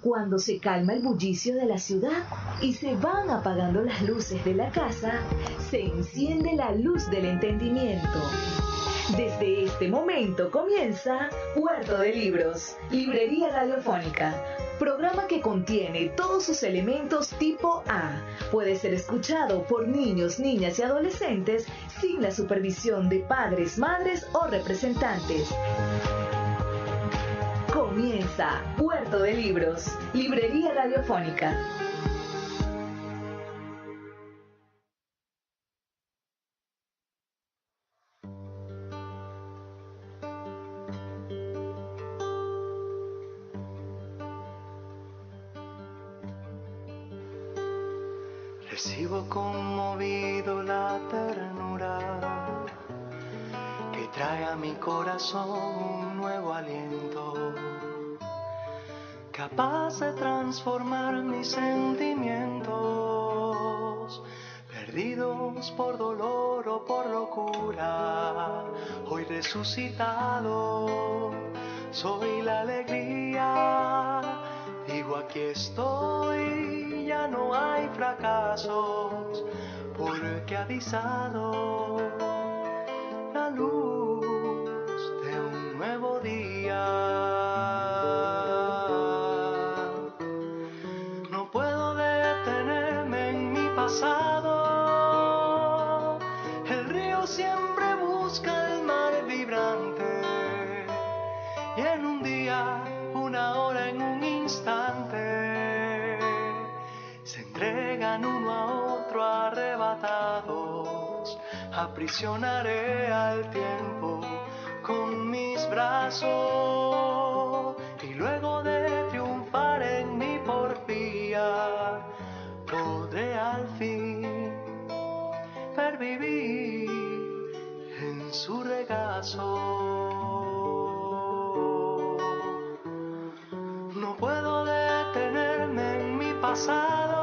Cuando se calma el bullicio de la ciudad y se van apagando las luces de la casa, se enciende la luz del entendimiento. Desde este momento comienza Puerto de Libros, Librería Radiofónica, programa que contiene todos sus elementos tipo A. Puede ser escuchado por niños, niñas y adolescentes sin la supervisión de padres, madres o representantes. Comienza Puerto de Libros, Librería Radiofónica. Recibo conmovido la ternura que trae a mi corazón un nuevo aliento, capaz de transformar mis sentimientos, perdidos por dolor o por locura. Hoy resucitado, soy la alegría. Digo, aquí estoy, ya no hay fracasos, porque ha avisado la luz de un nuevo día. No puedo detenerme en mi pasado, el río siempre busca el mar vibrante, y en un día, una hora, en un instante, se entregan uno a otro arrebatados. Aprisionaré al tiempo con mis brazos, y luego de triunfar en mi porfía, podré al fin pervivir en su regazo. No puedo detenerme en mi pasado,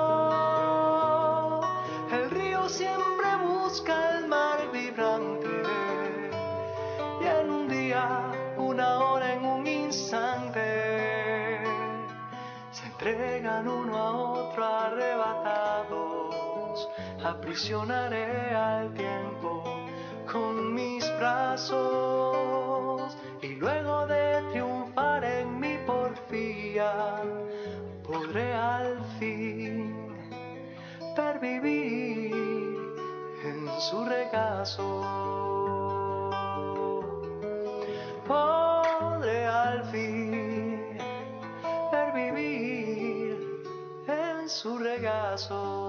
el río siempre busca el mar vibrante, y en un día, una hora, en un instante, se entregan uno a otro arrebatados. Aprisionaré al tiempo con mis brazos, y luego de triunfar en mi porfía, podré al fin pervivir en su regazo. Podré al fin pervivir en su regazo.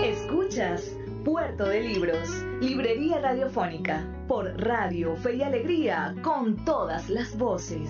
Escuchas Puerto de Libros, Librería Radiofónica, por Radio Fe y Alegría, con todas las voces.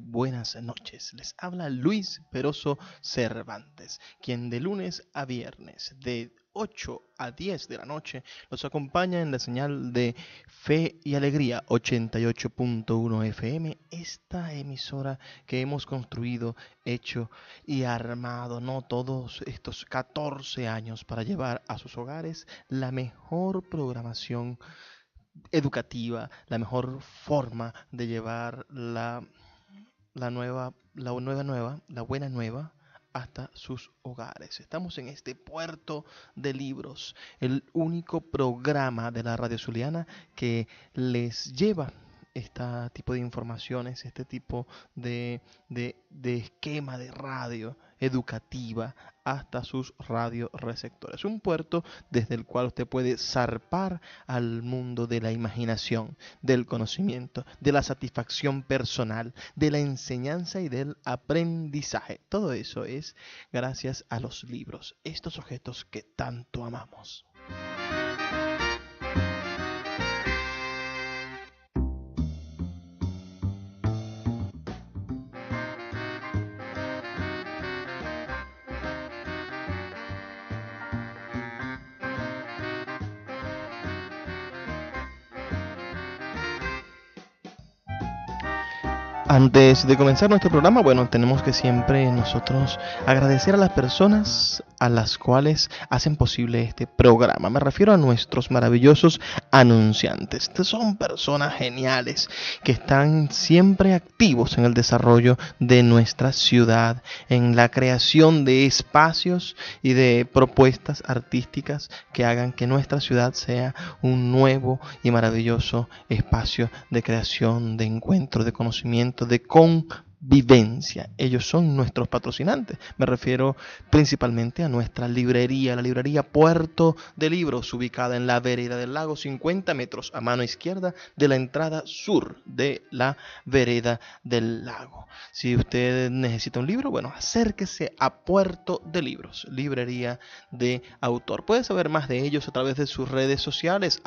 Buenas noches, les habla Luis Peroso Cervantes, quien de lunes a viernes de 8 a 10 de la noche los acompaña en la señal de Fe y Alegría 88.1 FM, esta emisora que hemos construido, hecho y armado, no todos estos 14 años, para llevar a sus hogares la mejor programación educativa, la mejor forma de llevar la buena nueva hasta sus hogares. Estamos en este Puerto de Libros, el único programa de la Radio Zuliana que les lleva este tipo de informaciones, este tipo de esquema de radio educativa hasta sus radioreceptores. Un puerto desde el cual usted puede zarpar al mundo de la imaginación, del conocimiento, de la satisfacción personal, de la enseñanza y del aprendizaje. Todo eso es gracias a los libros, estos objetos que tanto amamos. Antes de comenzar nuestro programa, bueno, tenemos que siempre nosotros agradecer a las personas a las cuales hacen posible este programa. Me refiero a nuestros maravillosos anunciantes. Estos son personas geniales que están siempre activos en el desarrollo de nuestra ciudad, en la creación de espacios y de propuestas artísticas que hagan que nuestra ciudad sea un nuevo y maravilloso espacio de creación, de encuentro, de conocimiento, de convivencia. Ellos son nuestros patrocinantes. Me refiero principalmente a nuestra librería, la librería Puerto de Libros, ubicada en la vereda del lago, 50 metros a mano izquierda de la entrada sur de la vereda del lago. Si usted necesita un libro, bueno, acérquese a Puerto de Libros, librería de autor. Puede saber más de ellos a través de sus redes sociales,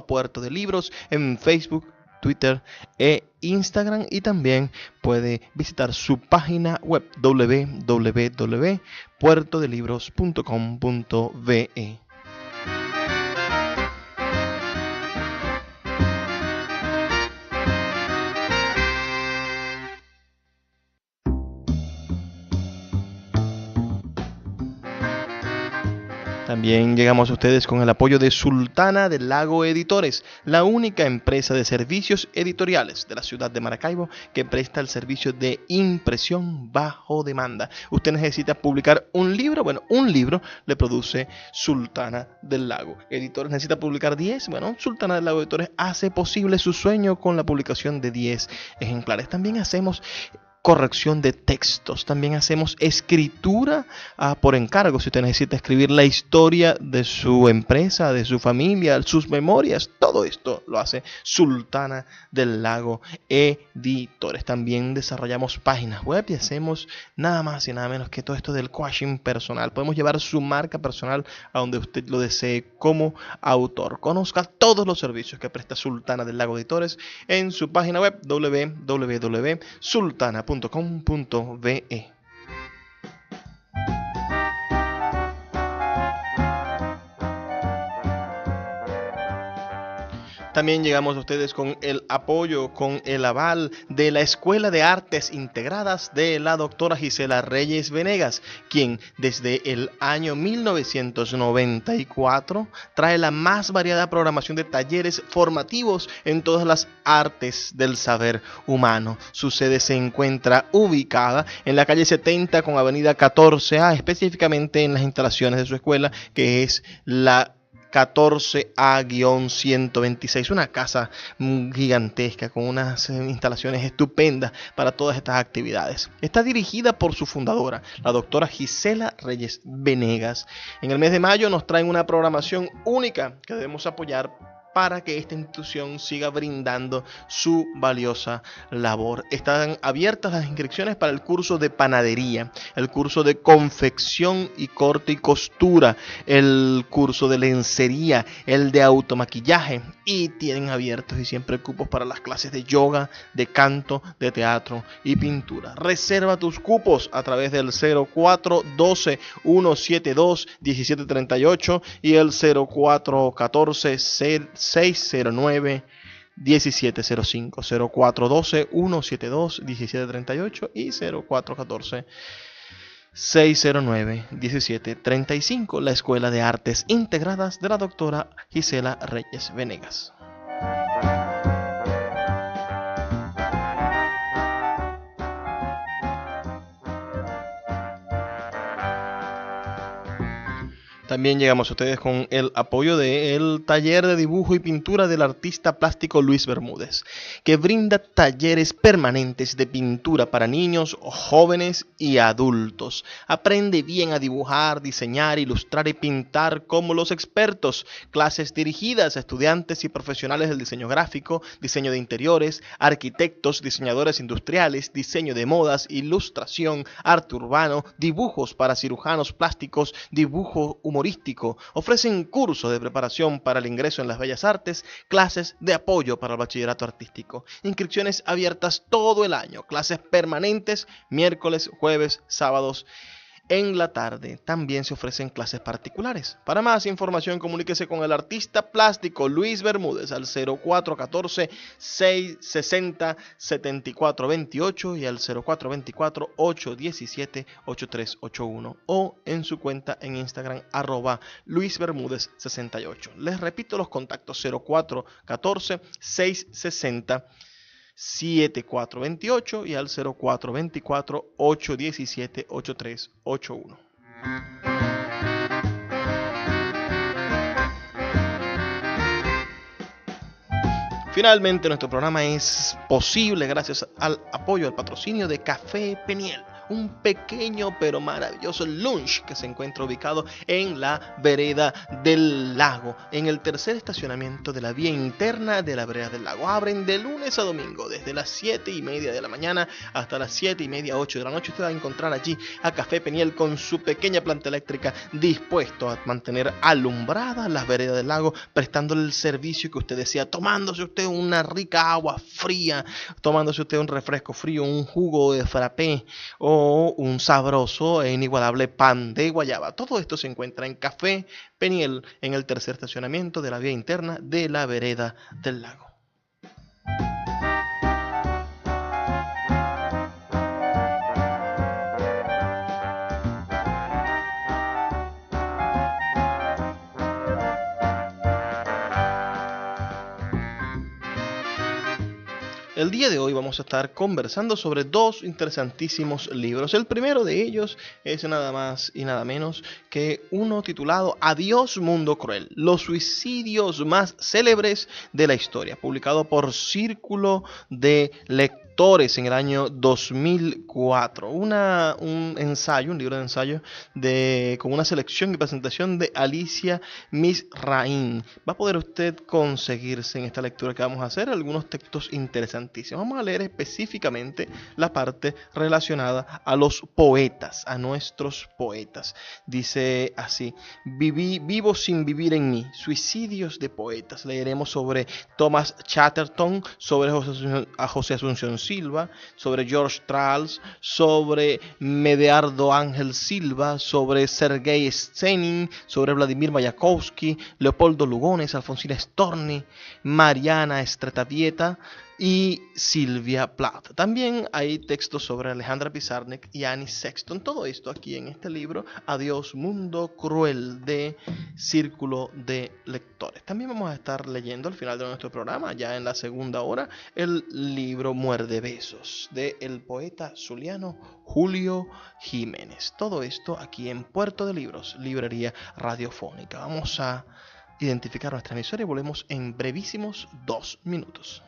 @Puerto de Libros en Facebook, Twitter e Instagram, y también puede visitar su página web www.puertodelibros.com.be. También llegamos a ustedes con el apoyo de Sultana del Lago Editores, la única empresa de servicios editoriales de la ciudad de Maracaibo que presta el servicio de impresión bajo demanda. Usted necesita publicar un libro, bueno, un libro le produce Sultana del Lago Editores. Necesita publicar 10, bueno, Sultana del Lago Editores hace posible su sueño con la publicación de 10 ejemplares. También hacemos corrección de textos, también hacemos escritura por encargo. Si usted necesita escribir la historia de su empresa, de su familia, sus memorias, todo esto lo hace Sultana del Lago Editores. También desarrollamos páginas web y hacemos nada más y nada menos que todo esto del coaching personal. Podemos llevar su marca personal a donde usted lo desee como autor. Conozca todos los servicios que presta Sultana del Lago Editores en su página web www.sultana.com.be. También llegamos a ustedes con el apoyo, con el aval de la Escuela de Artes Integradas de la doctora Gisela Reyes Venegas, quien desde el año 1994 trae la más variada programación de talleres formativos en todas las artes del saber humano. Su sede se encuentra ubicada en la calle 70 con avenida 14A, específicamente en las instalaciones de su escuela, que es la 14A-126, una casa gigantesca con unas instalaciones estupendas para todas estas actividades. Está dirigida por su fundadora, la doctora Gisela Reyes Venegas. En el mes de mayo nos traen una programación única que debemos apoyar para que esta institución siga brindando su valiosa labor. Están abiertas las inscripciones para el curso de panadería, el curso de confección y corte y costura, el curso de lencería, el de automaquillaje, y tienen abiertos y siempre cupos para las clases de yoga, de canto, de teatro y pintura. Reserva tus cupos a través del 0412-172-1738 y el 0414-609-1705, 0412-172-1738 y 0414-609-1735, la Escuela de Artes Integradas de la doctora Gisela Reyes Venegas. También llegamos a ustedes con el apoyo del taller de dibujo y pintura del artista plástico Luis Bermúdez, que brinda talleres permanentes de pintura para niños, jóvenes y adultos. Aprende bien a dibujar, diseñar, ilustrar y pintar como los expertos. Clases dirigidas a estudiantes y profesionales del diseño gráfico, diseño de interiores, arquitectos, diseñadores industriales, diseño de modas, ilustración, arte urbano, dibujos para cirujanos plásticos, dibujo humorístico. Ofrecen cursos de preparación para el ingreso en las bellas artes, clases de apoyo para el bachillerato artístico. Inscripciones abiertas todo el año, clases permanentes miércoles, jueves, sábados En la tarde también se ofrecen clases particulares. Para más información, comuníquese con el artista plástico Luis Bermúdez al 0414-660-7428 y al 0424-817-8381 o en su cuenta en Instagram @LuisBermúdez68. Les repito los contactos: 0414-660-7428 y al 0424-817-8381. Finalmente, nuestro programa es posible gracias al apoyo, al patrocinio de Café Peniel, un pequeño pero maravilloso lunch que se encuentra ubicado en la vereda del lago, en el tercer estacionamiento de la vía interna de la vereda del lago. Abren de lunes a domingo, desde las 7:30 de la mañana hasta las 7:30, 8 de la noche. Usted va a encontrar allí a Café Peniel con su pequeña planta eléctrica, dispuesto a mantener alumbradas las veredas del lago, prestándole el servicio que usted desea, tomándose usted una rica agua fría, tomándose usted un refresco frío, un jugo de frappé o un sabroso e inigualable pan de guayaba. Todo esto se encuentra en Café Peniel, en el tercer estacionamiento de la vía interna de la vereda del lago. El día de hoy vamos a estar conversando sobre dos interesantísimos libros. El primero de ellos es nada más y nada menos que uno titulado Adiós Mundo Cruel, los suicidios más célebres de la historia, publicado por Círculo de Lectores en el año 2004. Un libro de ensayo con una selección y presentación de Alicia Mizrahi. Va a poder usted conseguirse en esta lectura que vamos a hacer algunos textos interesantísimos. Vamos a leer específicamente la parte relacionada a los poetas, a nuestros poetas. Dice así: vivo sin vivir en mí, suicidios de poetas. Leeremos sobre Thomas Chatterton, sobre José Asunción Silva, sobre George Tralles, sobre Medardo Ángel Silva, sobre Sergei Stenin, sobre Vladimir Mayakovsky, Leopoldo Lugones, Alfonsina Storni, Mariana Stretavieta y Silvia Plath. También hay textos sobre Alejandra Pizarnik y Annie Sexton. Todo esto aquí en este libro, Adiós Mundo Cruel, de Círculo de Lectores. También vamos a estar leyendo al final de nuestro programa, ya en la segunda hora, el libro Muerde Besos, de el poeta zuliano Julio Jiménez. Todo esto aquí en Puerto de Libros, librería radiofónica. Vamos a identificar nuestra emisora y volvemos en brevísimos 2 minutos.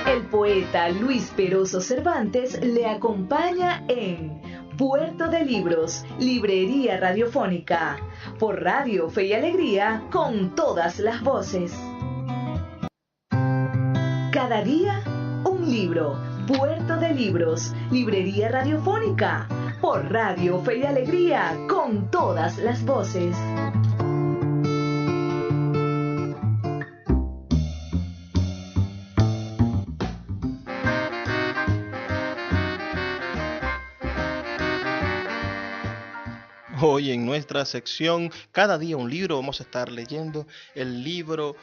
El poeta Luis Peroso Cervantes le acompaña en Puerto de Libros, librería radiofónica, por Radio Fe y Alegría, con todas las voces. Cada día, un libro. Puerto de Libros, librería radiofónica, por Radio Fe y Alegría, con todas las voces. Hoy en nuestra sección Cada día un libro vamos a estar leyendo el libro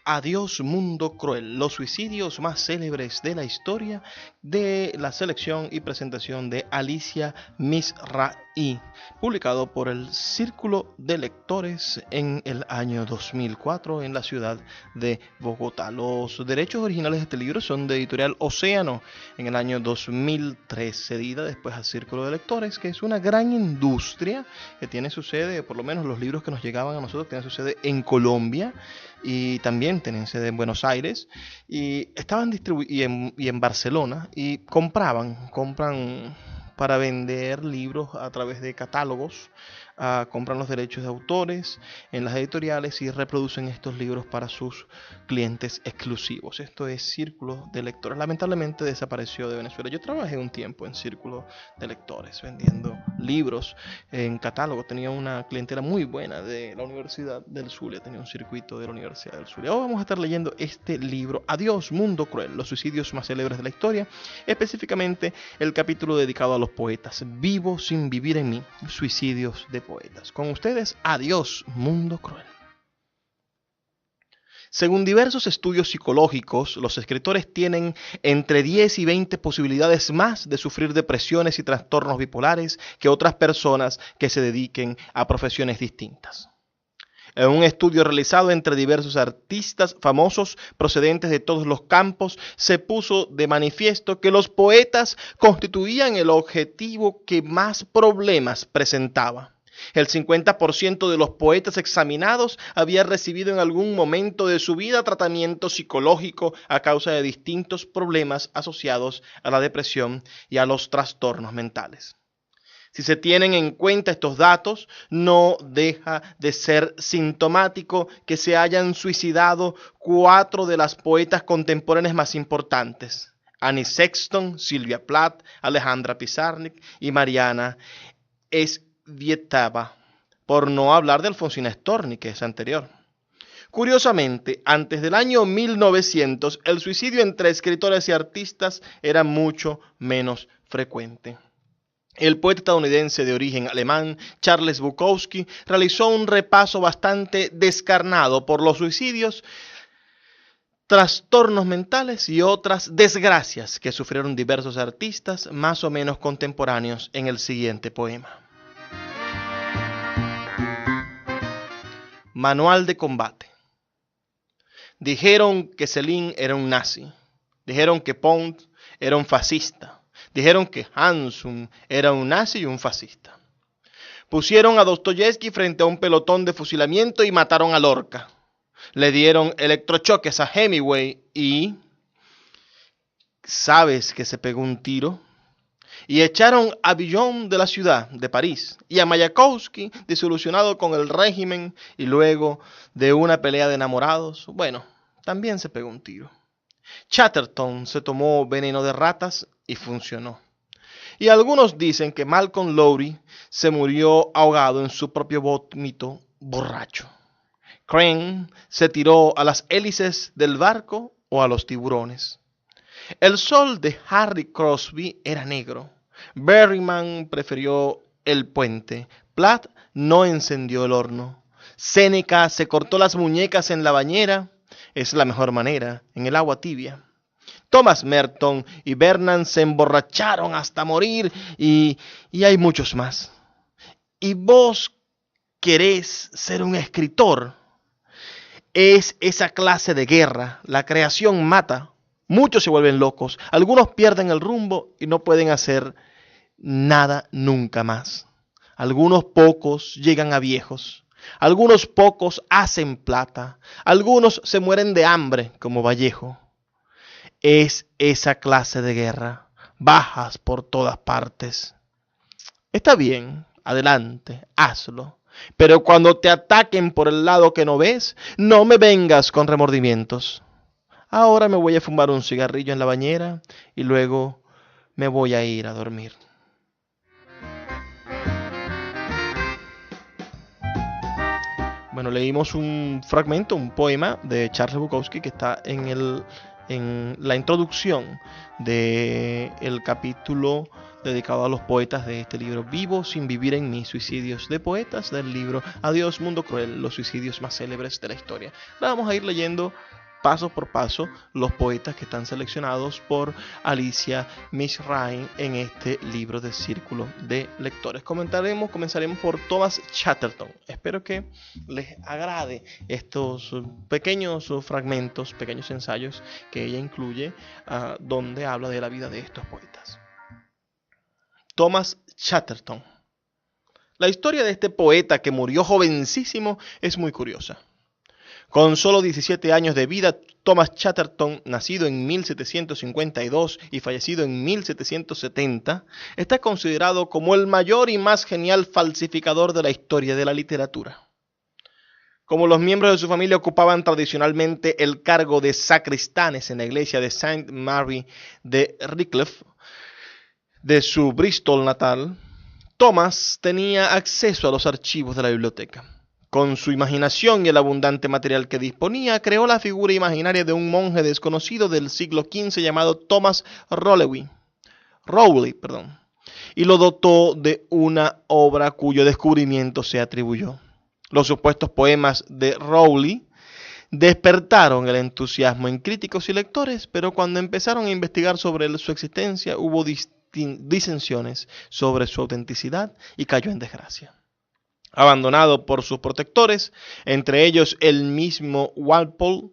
Adiós Mundo Cruel, los suicidios más célebres de la historia, de la selección y presentación de Alicia Mizrahi, publicado por el Círculo de Lectores en el año 2004 en la ciudad de Bogotá. Los derechos originales de este libro son de Editorial Océano en el año 2003, cedida después al Círculo de Lectores, que es una gran industria que tiene su sede, por lo menos los libros que nos llegaban a nosotros tienen su sede en Colombia y también tienen sede en Buenos Aires, y estaban y en Barcelona, y compran para vender libros a través de catálogos, compran los derechos de autores en las editoriales y reproducen estos libros para sus clientes exclusivos. Esto es Círculo de Lectores. Lamentablemente desapareció de Venezuela. Yo trabajé un tiempo en Círculo de Lectores vendiendo libros en catálogo. Tenía una clientela muy buena de la Universidad del Zulia, tenía un circuito de la Universidad del Zulia. Hoy vamos a estar leyendo este libro, Adiós, Mundo Cruel, los suicidios más célebres de la historia, específicamente el capítulo dedicado a los poetas, Vivo sin vivir en mí, suicidios de poetas. Con ustedes, Adiós, Mundo Cruel. Según diversos estudios psicológicos, los escritores tienen entre 10 y 20 posibilidades más de sufrir depresiones y trastornos bipolares que otras personas que se dediquen a profesiones distintas. En un estudio realizado entre diversos artistas famosos procedentes de todos los campos, se puso de manifiesto que los poetas constituían el objetivo que más problemas presentaba. El 50% de los poetas examinados había recibido en algún momento de su vida tratamiento psicológico a causa de distintos problemas asociados a la depresión y a los trastornos mentales. Si se tienen en cuenta estos datos, no deja de ser sintomático que se hayan suicidado 4 de las poetas contemporáneas más importantes: Annie Sexton, Sylvia Plath, Alejandra Pizarnik y Mariana Tsvetaeva, por no hablar de Alfonsina Storni, que es anterior. Curiosamente, antes del año 1900, el suicidio entre escritores y artistas era mucho menos frecuente. El poeta estadounidense de origen alemán, Charles Bukowski, realizó un repaso bastante descarnado por los suicidios, trastornos mentales y otras desgracias que sufrieron diversos artistas más o menos contemporáneos en el siguiente poema. Manual de combate. Dijeron que Céline era un nazi. Dijeron que Pound era un fascista. Dijeron que Hansum era un nazi y un fascista. Pusieron a Dostoyevsky frente a un pelotón de fusilamiento y mataron a Lorca. Le dieron electrochoques a Hemingway y... ¿sabes que se pegó un tiro? Y echaron a Villon de la ciudad, de París, y a Mayakovsky, desilusionado con el régimen, y luego de una pelea de enamorados, bueno, también se pegó un tiro. Chatterton se tomó veneno de ratas y funcionó. Y algunos dicen que Malcolm Lowry se murió ahogado en su propio vómito borracho. Crane se tiró a las hélices del barco o a los tiburones. El sol de Harry Crosby era negro. Berryman prefirió el puente. Platt no encendió el horno. Séneca se cortó las muñecas en la bañera. Es la mejor manera, en el agua tibia. Thomas Merton y Vernon se emborracharon hasta morir y hay muchos más. ¿Y vos querés ser un escritor? Es esa clase de guerra. La creación mata. Muchos se vuelven locos, algunos pierden el rumbo y no pueden hacer nada nunca más. Algunos pocos llegan a viejos, algunos pocos hacen plata, algunos se mueren de hambre como Vallejo. Es esa clase de guerra, bajas por todas partes. Está bien, adelante, hazlo, pero cuando te ataquen por el lado que no ves, no me vengas con remordimientos. Ahora me voy a fumar un cigarrillo en la bañera y luego me voy a ir a dormir. Bueno, leímos un fragmento, un poema de Charles Bukowski que está en la introducción del capítulo dedicado a los poetas de este libro, Vivo sin vivir en mí, suicidios de poetas, del libro Adiós, Mundo Cruel, los suicidios más célebres de la historia. Ahora vamos a ir leyendo paso por paso los poetas que están seleccionados por Alicia Mishrain en este libro de Círculo de Lectores. Comenzaremos por Thomas Chatterton. Espero que les agrade estos pequeños fragmentos, pequeños ensayos que ella incluye, donde habla de la vida de estos poetas. Thomas Chatterton. La historia de este poeta que murió jovencísimo es muy curiosa. Con solo 17 años de vida, Thomas Chatterton, nacido en 1752 y fallecido en 1770, está considerado como el mayor y más genial falsificador de la historia de la literatura. Como los miembros de su familia ocupaban tradicionalmente el cargo de sacristanes en la iglesia de St. Mary de Wycliffe, de su Bristol natal, Thomas tenía acceso a los archivos de la biblioteca. Con su imaginación y el abundante material que disponía, creó la figura imaginaria de un monje desconocido del siglo XV llamado Thomas Rowley, y lo dotó de una obra cuyo descubrimiento se atribuyó. Los supuestos poemas de Rowley despertaron el entusiasmo en críticos y lectores, pero cuando empezaron a investigar sobre su existencia hubo disensiones sobre su autenticidad y cayó en desgracia. Abandonado por sus protectores, entre ellos el mismo Walpole,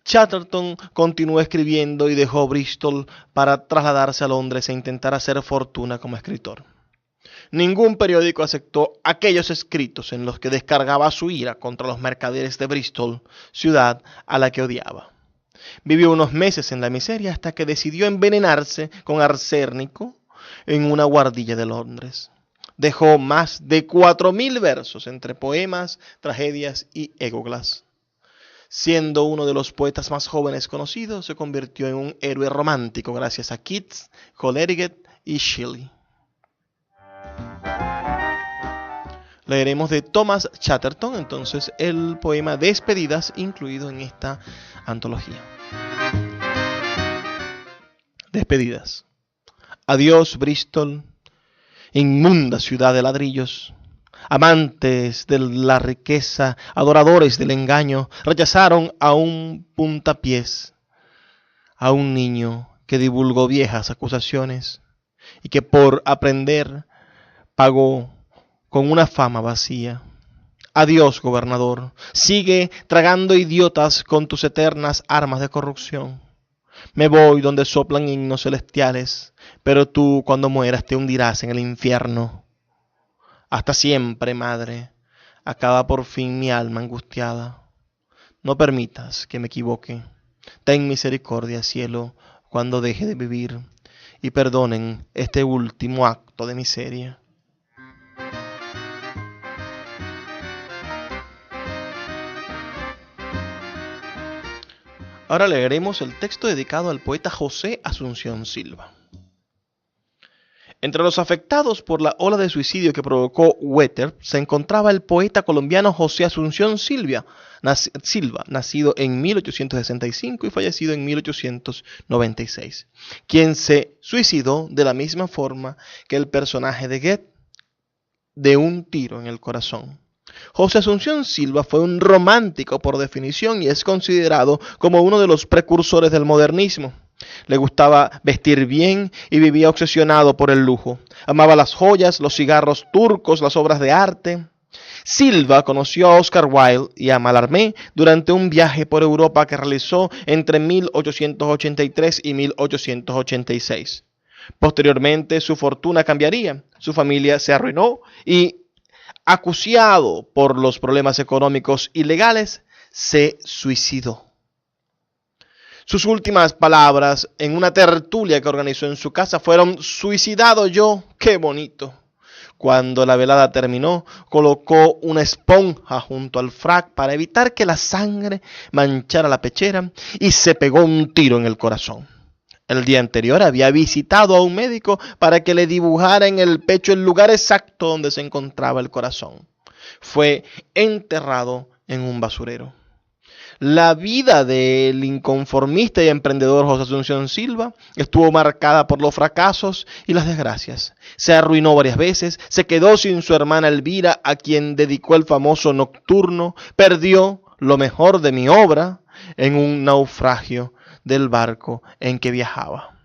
Chatterton continuó escribiendo y dejó Bristol para trasladarse a Londres e intentar hacer fortuna como escritor. Ningún periódico aceptó aquellos escritos en los que descargaba su ira contra los mercaderes de Bristol, ciudad a la que odiaba. Vivió unos meses en la miseria hasta que decidió envenenarse con arsénico en una guardilla de Londres. Dejó más de 4.000 versos entre poemas, tragedias y égoglas. Siendo uno de los poetas más jóvenes conocidos, se convirtió en un héroe romántico gracias a Keats, Coleridge y Shelley. Leeremos de Thomas Chatterton entonces el poema Despedidas, incluido en esta antología. Despedidas. Adiós, Bristol, inmunda ciudad de ladrillos. Amantes de la riqueza, adoradores del engaño, rechazaron a un puntapiés a un niño que divulgó viejas acusaciones y que por aprender pagó con una fama vacía. Adiós, gobernador, sigue tragando idiotas con tus eternas armas de corrupción. Me voy donde soplan himnos celestiales, pero tú cuando mueras te hundirás en el infierno. Hasta siempre, madre, acaba por fin mi alma angustiada. No permitas que me equivoque. Ten misericordia, cielo, cuando deje de vivir, y perdonen este último acto de miseria. Ahora leeremos el texto dedicado al poeta José Asunción Silva. Entre los afectados por la ola de suicidio que provocó Werther se encontraba el poeta colombiano José Asunción Silva, nacido en 1865 y fallecido en 1896, quien se suicidó de la misma forma que el personaje de Goethe, de un tiro en el corazón. José Asunción Silva fue un romántico por definición y es considerado como uno de los precursores del modernismo. Le gustaba vestir bien y vivía obsesionado por el lujo. Amaba las joyas, los cigarros turcos, las obras de arte. Silva conoció a Oscar Wilde y a Mallarmé durante un viaje por Europa que realizó entre 1883 y 1886. Posteriormente su fortuna cambiaría, su familia se arruinó y, acuciado por los problemas económicos y legales, se suicidó. Sus últimas palabras en una tertulia que organizó en su casa fueron: «Suicidado yo, qué bonito». Cuando la velada terminó, colocó una esponja junto al frac para evitar que la sangre manchara la pechera y se pegó un tiro en el corazón. El día anterior había visitado a un médico para que le dibujara en el pecho el lugar exacto donde se encontraba el corazón. Fue enterrado en un basurero. La vida del inconformista y emprendedor José Asunción Silva estuvo marcada por los fracasos y las desgracias. Se arruinó varias veces, se quedó sin su hermana Elvira, a quien dedicó el famoso Nocturno, perdió lo mejor de mi obra en un naufragio del barco en que viajaba.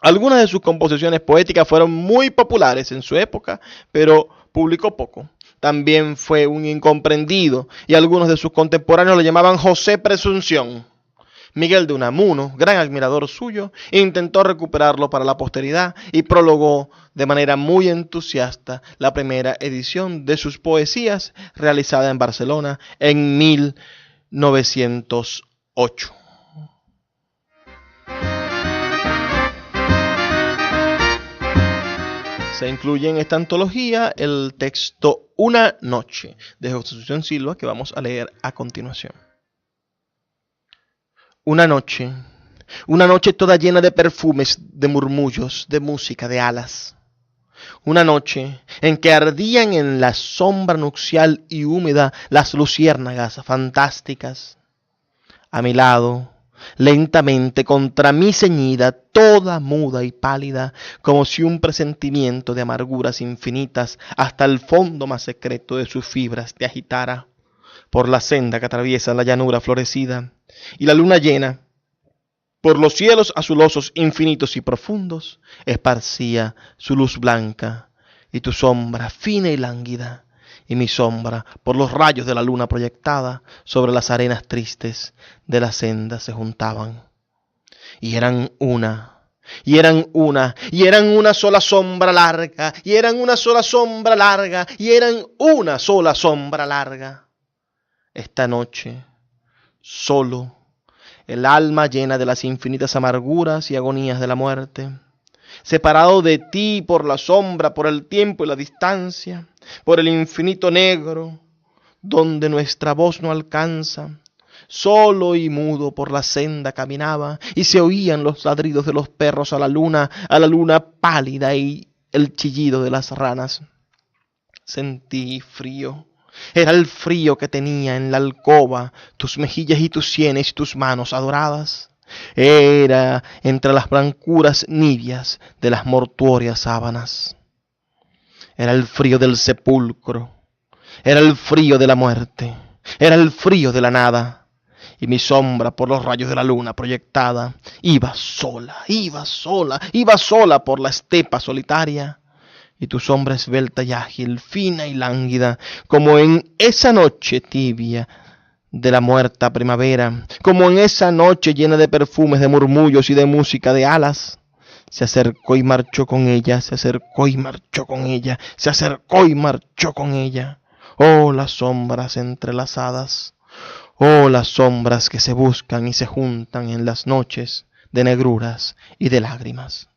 Algunas de sus composiciones poéticas fueron muy populares en su época, pero publicó poco. También fue un incomprendido y algunos de sus contemporáneos lo llamaban José Presunción. Miguel de Unamuno, gran admirador suyo, intentó recuperarlo para la posteridad y prologó de manera muy entusiasta la primera edición de sus poesías realizada en Barcelona en 1908. Se incluye en esta antología el texto Una noche de José Asunción Silva, que vamos a leer a continuación. Una noche toda llena de perfumes, de murmullos, de música, de alas. Una noche en que ardían en la sombra nupcial y húmeda las luciérnagas fantásticas. A mi lado, lentamente contra mí ceñida, toda muda y pálida, como si un presentimiento de amarguras infinitas hasta el fondo más secreto de sus fibras te agitara, por la senda que atraviesa la llanura florecida, y la luna llena, por los cielos azulosos infinitos y profundos, esparcía su luz blanca, y tu sombra fina y lánguida, y mi sombra, por los rayos de la luna proyectada sobre las arenas tristes de la senda se juntaban. Y eran una, y eran una, y eran una sola sombra larga, y eran una sola sombra larga, y eran una sola sombra larga. Esta noche, solo, el alma llena de las infinitas amarguras y agonías de la muerte, separado de ti por la sombra, por el tiempo y la distancia, por el infinito negro, donde nuestra voz no alcanza, solo y mudo por la senda caminaba, y se oían los ladridos de los perros a la luna pálida y el chillido de las ranas. Sentí frío. Era el frío que tenía en la alcoba tus mejillas y tus sienes y tus manos adoradas. Era entre las blancuras nibias de las mortuorias sábanas. Era el frío del sepulcro. Era el frío de la muerte. Era el frío de la nada. Y mi sombra por los rayos de la luna proyectada iba sola por la estepa solitaria. Y tu sombra esbelta y ágil, fina y lánguida, como en esa noche tibia de la muerta primavera, como en esa noche llena de perfumes, de murmullos y de música de alas, se acercó y marchó con ella, se acercó y marchó con ella, se acercó y marchó con ella. Oh, las sombras entrelazadas, oh, las sombras que se buscan y se juntan en las noches de negruras y de lágrimas.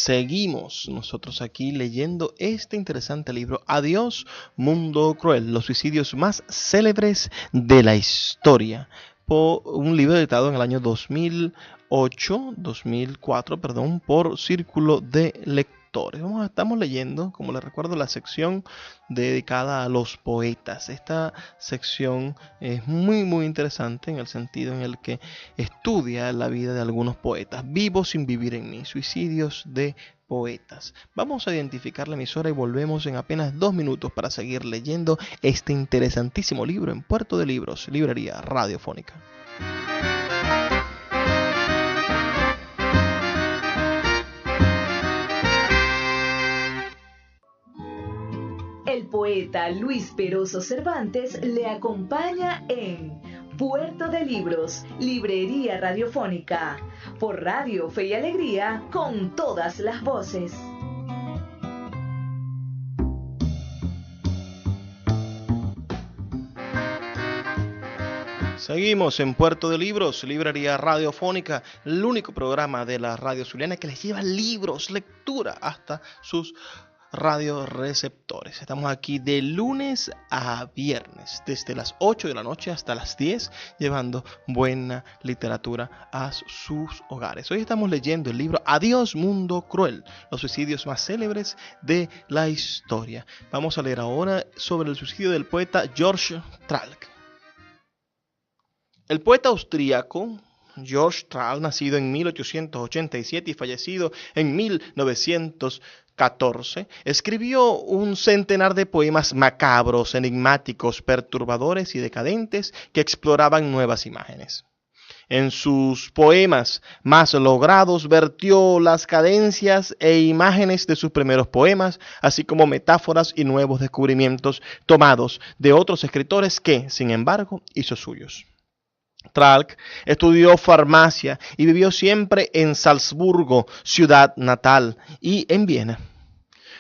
Seguimos nosotros aquí leyendo este interesante libro, Adiós, Mundo Cruel, los suicidios más célebres de la historia, por un libro editado en el año 2004, por Círculo de Lectores. Estamos leyendo, como les recuerdo, la sección dedicada a los poetas. Esta sección es muy interesante en el sentido en el que estudia la vida de algunos poetas. Vivo sin vivir en mí, suicidios de poetas. Vamos a identificar la emisora y volvemos en apenas 2 minutos para seguir leyendo este interesantísimo libro en Puerto de Libros, Librería Radiofónica. El poeta Luis Peroso Cervantes le acompaña en Puerto de Libros, Librería Radiofónica, por Radio Fe y Alegría, con todas las voces. Seguimos en Puerto de Libros, Librería Radiofónica, el único programa de la radio zuliana que les lleva libros, lectura hasta sus radioreceptores. Estamos aquí de lunes a viernes, desde las 8 de la noche hasta las 10, llevando buena literatura a sus hogares. Hoy estamos leyendo el libro Adiós, Mundo Cruel, los suicidios más célebres de la historia. Vamos a leer ahora sobre el suicidio del poeta George Tralk. El poeta austríaco George Tralk, nacido en 1887 y fallecido en 1914, escribió un centenar de poemas macabros, enigmáticos, perturbadores y decadentes que exploraban nuevas imágenes. En sus poemas más logrados vertió las cadencias e imágenes de sus primeros poemas, así como metáforas y nuevos descubrimientos tomados de otros escritores que, sin embargo, hizo suyos. Tralk estudió farmacia y vivió siempre en Salzburgo, ciudad natal, y en Viena.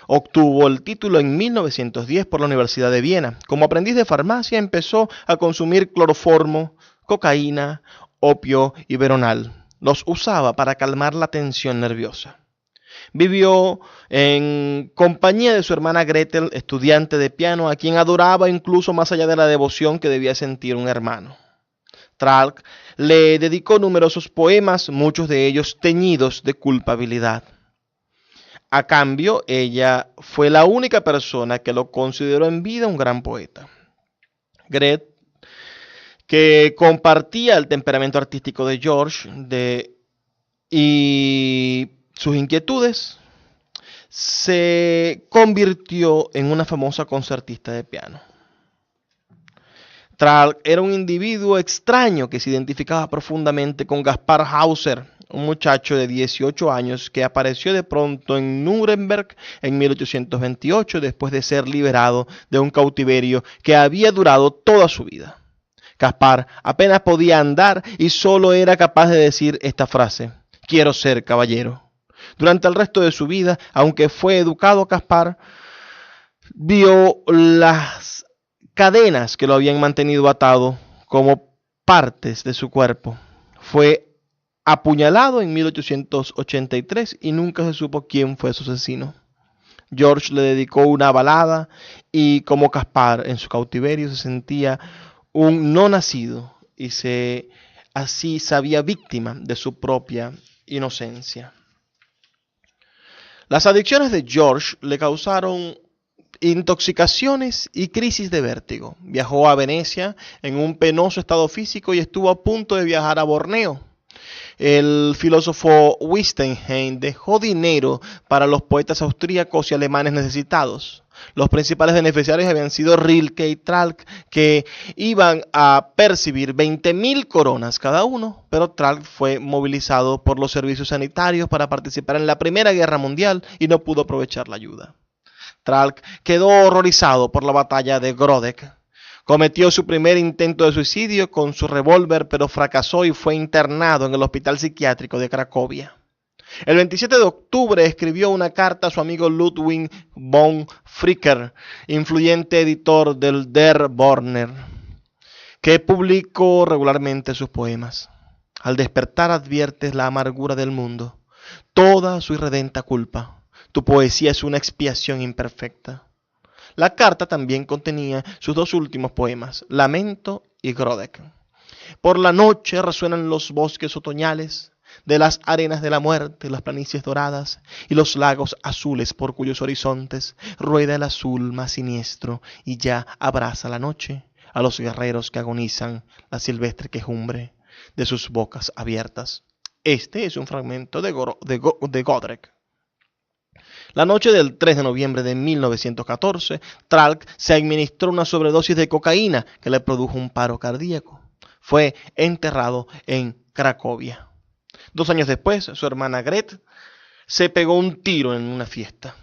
Obtuvo el título en 1910 por la Universidad de Viena. Como aprendiz de farmacia empezó a consumir cloroformo, cocaína, opio y veronal. Los usaba para calmar la tensión nerviosa. Vivió en compañía de su hermana Gretel, estudiante de piano, a quien adoraba incluso más allá de la devoción que debía sentir un hermano. Tralk le dedicó numerosos poemas, muchos de ellos teñidos de culpabilidad. A cambio, ella fue la única persona que lo consideró en vida un gran poeta. Gretel, que compartía el temperamento artístico de George y sus inquietudes, se convirtió en una famosa concertista de piano. Tralk era un individuo extraño que se identificaba profundamente con Gaspar Hauser, un muchacho de 18 años que apareció de pronto en Nuremberg en 1828 después de ser liberado de un cautiverio que había durado toda su vida. Gaspar apenas podía andar y solo era capaz de decir esta frase: quiero ser caballero. Durante el resto de su vida, aunque fue educado, Gaspar vio las cadenas que lo habían mantenido atado como partes de su cuerpo. Fue apuñalado en 1883 y nunca se supo quién fue su asesino. George le dedicó una balada y, como Gaspar en su cautiverio, se sentía un no nacido y así sabía víctima de su propia inocencia. Las adicciones de George le causaron intoxicaciones y crisis de vértigo. Viajó a Venecia en un penoso estado físico y estuvo a punto de viajar a Borneo. El filósofo Wittgenstein dejó dinero para los poetas austríacos y alemanes necesitados. Los principales beneficiarios habían sido Rilke y Tralk, que iban a percibir 20.000 coronas cada uno, pero Tralk fue movilizado por los servicios sanitarios para participar en la Primera Guerra Mundial y no pudo aprovechar la ayuda. Tralk quedó horrorizado por la batalla de Grodek. Cometió su primer intento de suicidio con su revólver, pero fracasó y fue internado en el hospital psiquiátrico de Cracovia. El 27 de octubre escribió una carta a su amigo Ludwig von Fricker, influyente editor del Der Borner, que publicó regularmente sus poemas. Al despertar adviertes la amargura del mundo, toda su irredenta culpa. Tu poesía es una expiación imperfecta. La carta también contenía sus dos últimos poemas, Lamento y Grodek. Por la noche resuenan los bosques otoñales, de las arenas de la muerte, las planicies doradas y los lagos azules por cuyos horizontes rueda el azul más siniestro y ya abraza la noche a los guerreros que agonizan la silvestre quejumbre de sus bocas abiertas. Este es un fragmento de Godrek. La noche del 3 de noviembre de 1914, Tralk se administró una sobredosis de cocaína que le produjo un paro cardíaco. Fue enterrado en Cracovia. 2 años después, su hermana Gretel se pegó un tiro en una fiesta.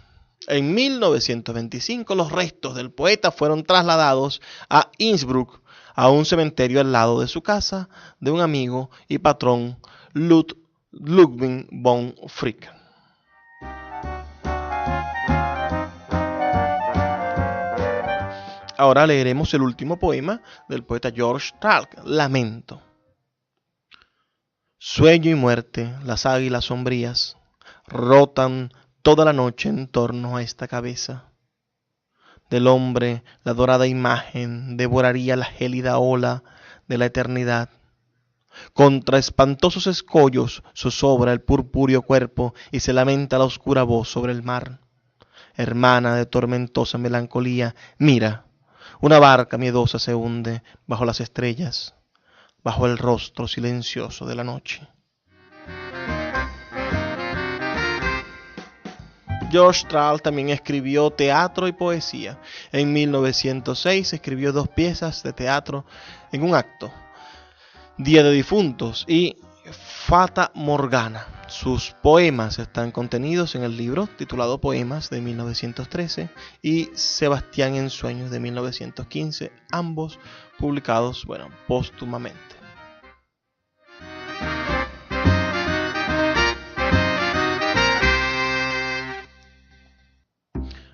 En 1925, los restos del poeta fueron trasladados a Innsbruck, a un cementerio al lado de su casa, de un amigo y patrón, Ludwig von Fricker. Ahora leeremos el último poema del poeta George Tralk, Lamento. Sueño y muerte, las águilas sombrías, rotan toda la noche en torno a esta cabeza. Del hombre, la dorada imagen devoraría la gélida ola de la eternidad. Contra espantosos escollos zozobra el purpúreo cuerpo y se lamenta la oscura voz sobre el mar. Hermana de tormentosa melancolía, mira, una barca miedosa se hunde bajo las estrellas, bajo el rostro silencioso de la noche. George Tralk también escribió teatro y poesía. En 1906 escribió 2 piezas de teatro en un acto. Día de Difuntos y Fata Morgana. Sus poemas están contenidos en el libro titulado Poemas de 1913 y Sebastián en Sueños de 1915, ambos publicados, póstumamente.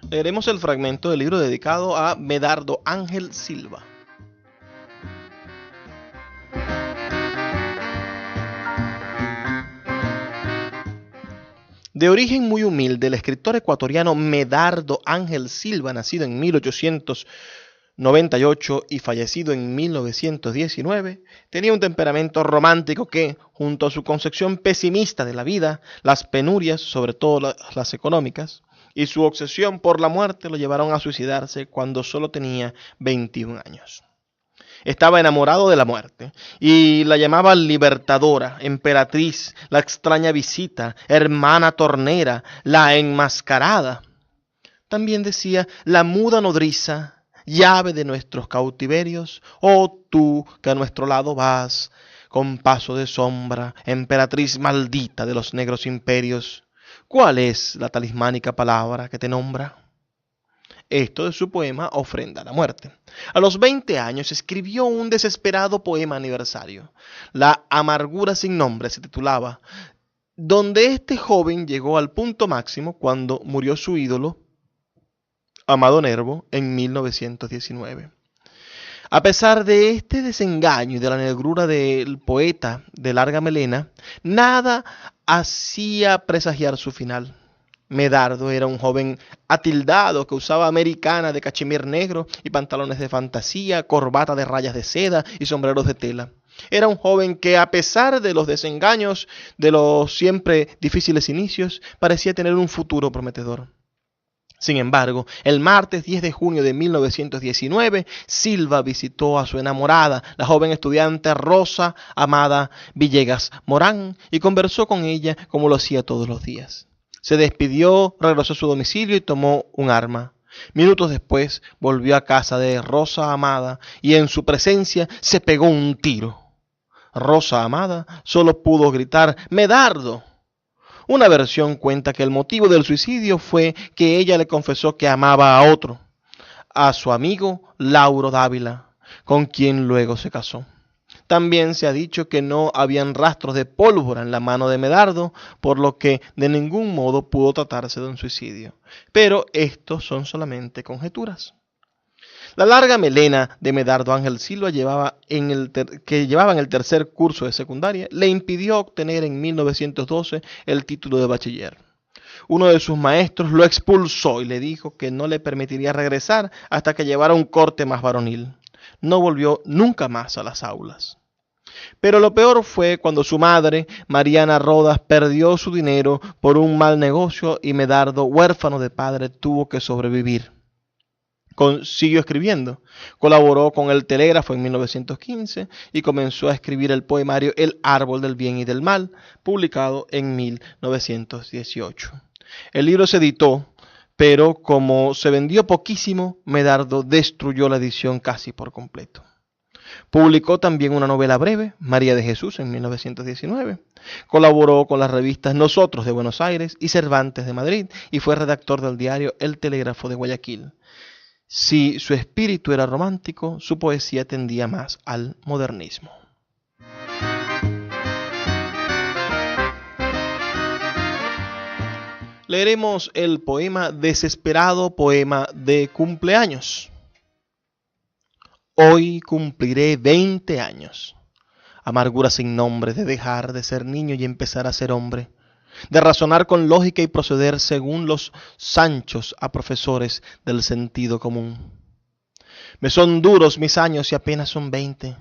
Leeremos el fragmento del libro dedicado a Medardo Ángel Silva. De origen muy humilde, el escritor ecuatoriano Medardo Ángel Silva, nacido en 1898 y fallecido en 1919, tenía un temperamento romántico que, junto a su concepción pesimista de la vida, las penurias, sobre todo las económicas, y su obsesión por la muerte lo llevaron a suicidarse cuando solo tenía 21 años. Estaba enamorado de la muerte y la llamaba libertadora, emperatriz, la extraña visita, hermana tornera, la enmascarada. También decía la muda nodriza, llave de nuestros cautiverios, oh tú que a nuestro lado vas, con paso de sombra, emperatriz maldita de los negros imperios. ¿Cuál es la talismánica palabra que te nombra? Esto de su poema Ofrenda a la Muerte. A los 20 años escribió un desesperado poema aniversario. La amargura sin nombre se titulaba, donde este joven llegó al punto máximo cuando murió su ídolo, Amado Nervo, en 1919. A pesar de este desengaño y de la negrura del poeta de larga melena, nada hacía presagiar su final. Medardo era un joven atildado que usaba americana de cachemir negro y pantalones de fantasía, corbata de rayas de seda y sombreros de tela. Era un joven que, a pesar de los desengaños, de los siempre difíciles inicios, parecía tener un futuro prometedor. Sin embargo, el martes 10 de junio de 1919, Silva visitó a su enamorada, la joven estudiante Rosa Amada Villegas Morán, y conversó con ella como lo hacía todos los días. Se despidió, regresó a su domicilio y tomó un arma. Minutos después volvió a casa de Rosa Amada y en su presencia se pegó un tiro. Rosa Amada solo pudo gritar «¡Medardo!». Una versión cuenta que el motivo del suicidio fue que ella le confesó que amaba a otro, a su amigo Lauro Dávila, con quien luego se casó. También se ha dicho que no habían rastros de pólvora en la mano de Medardo, por lo que de ningún modo pudo tratarse de un suicidio. Pero estos son solamente conjeturas. La larga melena de Medardo Ángel Silva que llevaba en el tercer curso de secundaria le impidió obtener en 1912 el título de bachiller. Uno de sus maestros lo expulsó y le dijo que no le permitiría regresar hasta que llevara un corte más varonil. No volvió nunca más a las aulas. Pero lo peor fue cuando su madre, Mariana Rodas, perdió su dinero por un mal negocio y Medardo, huérfano de padre, tuvo que sobrevivir. Siguió escribiendo. Colaboró con El Telégrafo en 1915 y comenzó a escribir el poemario El Árbol del Bien y del Mal, publicado en 1918. El libro se editó, pero como se vendió poquísimo, Medardo destruyó la edición casi por completo. Publicó también una novela breve, María de Jesús, en 1919. Colaboró con las revistas Nosotros de Buenos Aires y Cervantes de Madrid y fue redactor del diario El Telégrafo de Guayaquil. Si su espíritu era romántico, su poesía tendía más al modernismo. Leeremos el poema Desesperado, poema de cumpleaños. Hoy cumpliré 20 años. Amargura sin nombre de dejar de ser niño y empezar a ser hombre. De razonar con lógica y proceder según los Sanchos a profesores del sentido común. Me son duros mis años y apenas son 20.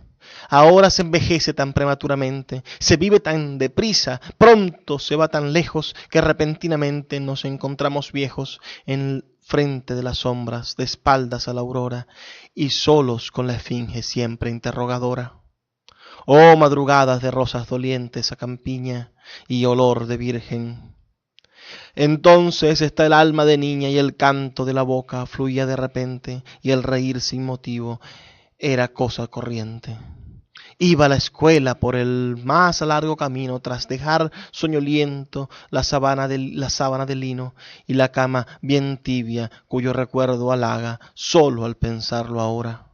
Ahora se envejece tan prematuramente, se vive tan deprisa, pronto se va tan lejos que repentinamente nos encontramos viejos en frente de las sombras, de espaldas a la aurora y solos con la esfinge siempre interrogadora. Oh madrugadas de rosas dolientes a campiña y olor de virgen. Entonces está el alma de niña y el canto de la boca fluía de repente y el reír sin motivo era cosa corriente. Iba a la escuela por el más largo camino tras dejar soñoliento la sábana de lino y la cama bien tibia cuyo recuerdo halaga solo al pensarlo ahora.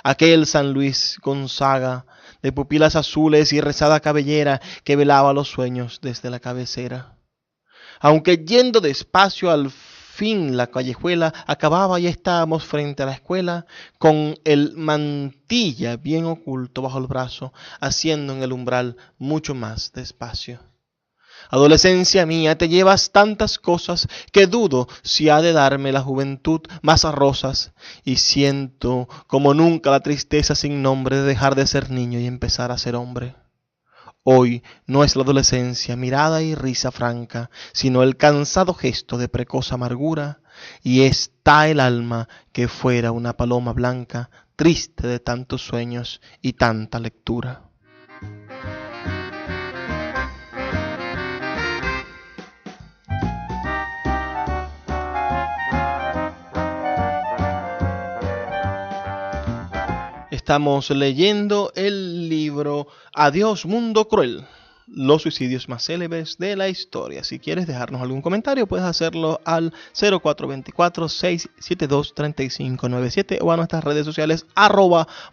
Aquel San Luis Gonzaga de pupilas azules y rezada cabellera que velaba los sueños desde la cabecera. Aunque yendo despacio al fin la callejuela acababa y estábamos frente a la escuela con el mantilla bien oculto bajo el brazo, haciendo en el umbral mucho más despacio. Adolescencia mía, te llevas tantas cosas que dudo si ha de darme la juventud más rosas, y siento como nunca la tristeza sin nombre de dejar de ser niño y empezar a ser hombre. Hoy no es la adolescencia mirada y risa franca, sino el cansado gesto de precoz amargura, y está el alma que fuera una paloma blanca, triste de tantos sueños y tanta lectura. Estamos leyendo el libro Adiós Mundo Cruel, los suicidios más célebres de la historia. Si quieres dejarnos algún comentario, puedes hacerlo al 0424-672-3597 o a nuestras redes sociales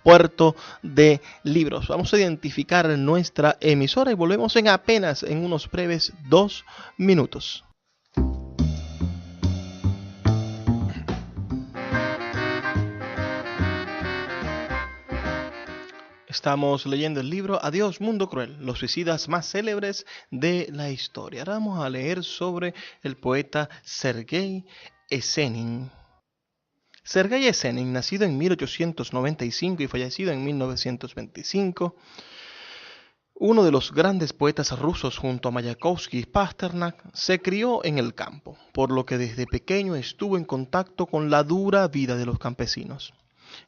@Puerto de Libros. Vamos a identificar nuestra emisora y volvemos en apenas en unos breves 2 minutos. Estamos leyendo el libro Adiós Mundo Cruel, los suicidas más célebres de la historia. Ahora vamos a leer sobre el poeta Sergei Esenin. Sergei Esenin, nacido en 1895 y fallecido en 1925, uno de los grandes poetas rusos junto a Mayakovsky y Pasternak, se crió en el campo, por lo que desde pequeño estuvo en contacto con la dura vida de los campesinos.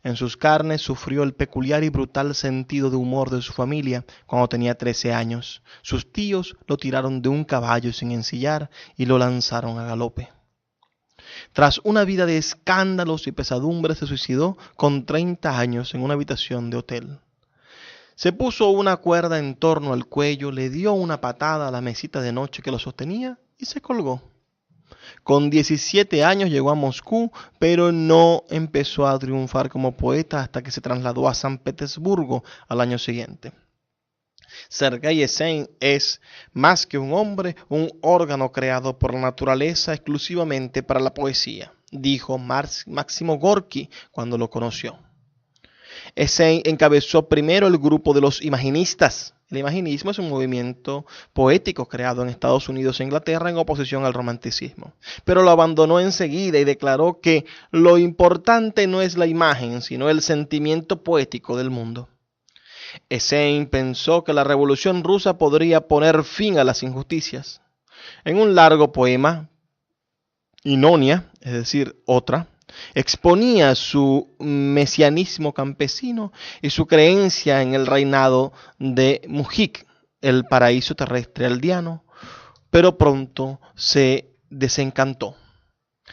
En sus carnes sufrió el peculiar y brutal sentido de humor de su familia cuando tenía 13 años. Sus tíos lo tiraron de un caballo sin ensillar y lo lanzaron a galope. Tras una vida de escándalos y pesadumbres, se suicidó con 30 años en una habitación de hotel. Se puso una cuerda en torno al cuello, le dio una patada a la mesita de noche que lo sostenía y se colgó. Con 17 años llegó a Moscú, pero no empezó a triunfar como poeta hasta que se trasladó a San Petersburgo al año siguiente. Sergei Esenin es, más que un hombre, un órgano creado por la naturaleza exclusivamente para la poesía, dijo Máximo Gorki cuando lo conoció. Esenin encabezó primero el grupo de los imaginistas. El imaginismo es un movimiento poético creado en Estados Unidos e Inglaterra en oposición al romanticismo, pero lo abandonó enseguida y declaró que lo importante no es la imagen, sino el sentimiento poético del mundo. Esenin pensó que la Revolución Rusa podría poner fin a las injusticias. En un largo poema, Inonia, es decir, otra, exponía su mesianismo campesino y su creencia en el reinado de Mujik, el paraíso terrestre aldeano, pero pronto se desencantó.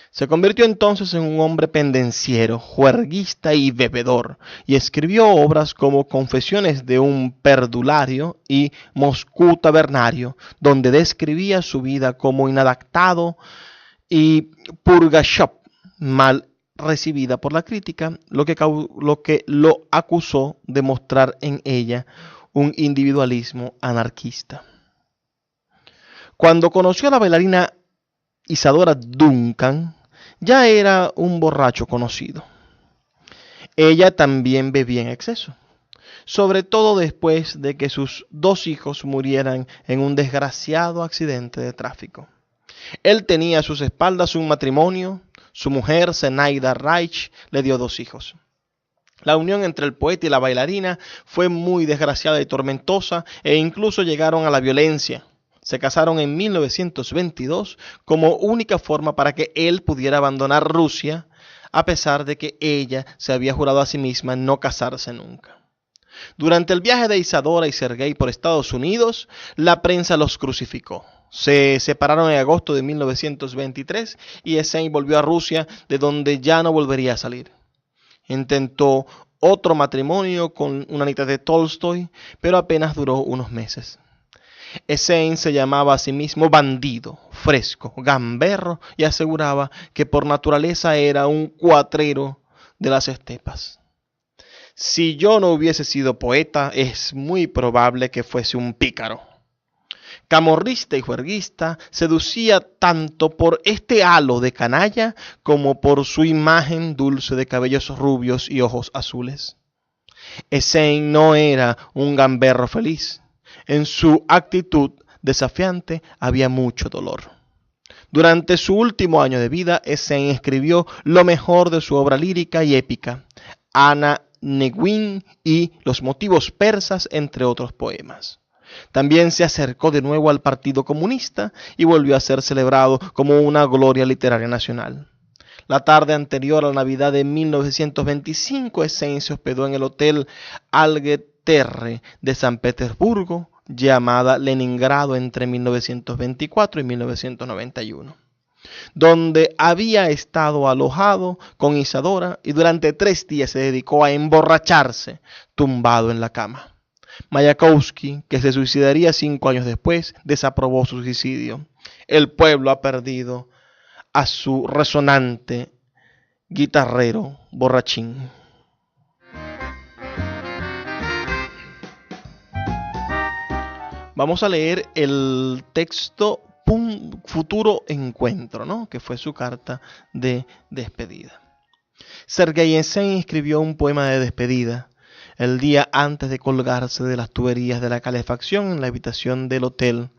Se convirtió entonces en un hombre pendenciero, juerguista y bebedor, y escribió obras como Confesiones de un perdulario y Moscú tabernario, donde describía su vida como inadaptado y Purgashov, mal recibida por la crítica, lo que lo acusó de mostrar en ella un individualismo anarquista. Cuando conoció a la bailarina Isadora Duncan, ya era un borracho conocido. Ella también bebía en exceso, sobre todo después de que sus 2 hijos murieran en un desgraciado accidente de tráfico. Él tenía a sus espaldas un matrimonio. Su mujer, Zenaida Reich, le dio 2 hijos. La unión entre el poeta y la bailarina fue muy desgraciada y tormentosa e incluso llegaron a la violencia. Se casaron en 1922 como única forma para que él pudiera abandonar Rusia, a pesar de que ella se había jurado a sí misma no casarse nunca. Durante el viaje de Isadora y Sergei por Estados Unidos, la prensa los crucificó. Se separaron en agosto de 1923 y Esenin volvió a Rusia, de donde ya no volvería a salir. Intentó otro matrimonio con una nieta de Tolstoy, pero apenas duró unos meses. Essen se llamaba a sí mismo bandido, fresco, gamberro y aseguraba que por naturaleza era un cuatrero de las estepas. Si yo no hubiese sido poeta, es muy probable que fuese un pícaro. Camorrista y juerguista, seducía tanto por este halo de canalla como por su imagen dulce de cabellos rubios y ojos azules. Essen no era un gamberro feliz. En su actitud desafiante había mucho dolor. Durante su último año de vida, Essen escribió lo mejor de su obra lírica y épica, Ana Negüín y Los motivos persas, entre otros poemas. También se acercó de nuevo al Partido Comunista y volvió a ser celebrado como una gloria literaria nacional. La tarde anterior a la Navidad de 1925, Essen se hospedó en el Hotel Algeterre de San Petersburgo, llamada Leningrado, entre 1924 y 1991, donde había estado alojado con Isadora y durante 3 días se dedicó a emborracharse tumbado en la cama. Mayakovsky, que se suicidaría 5 años después, desaprobó su suicidio. El pueblo ha perdido a su resonante guitarrero borrachín. Vamos a leer el texto Futuro Encuentro, ¿no? Que fue su carta de despedida. Sergei Essen escribió un poema de despedida el día antes de colgarse de las tuberías de la calefacción en la habitación del hotel.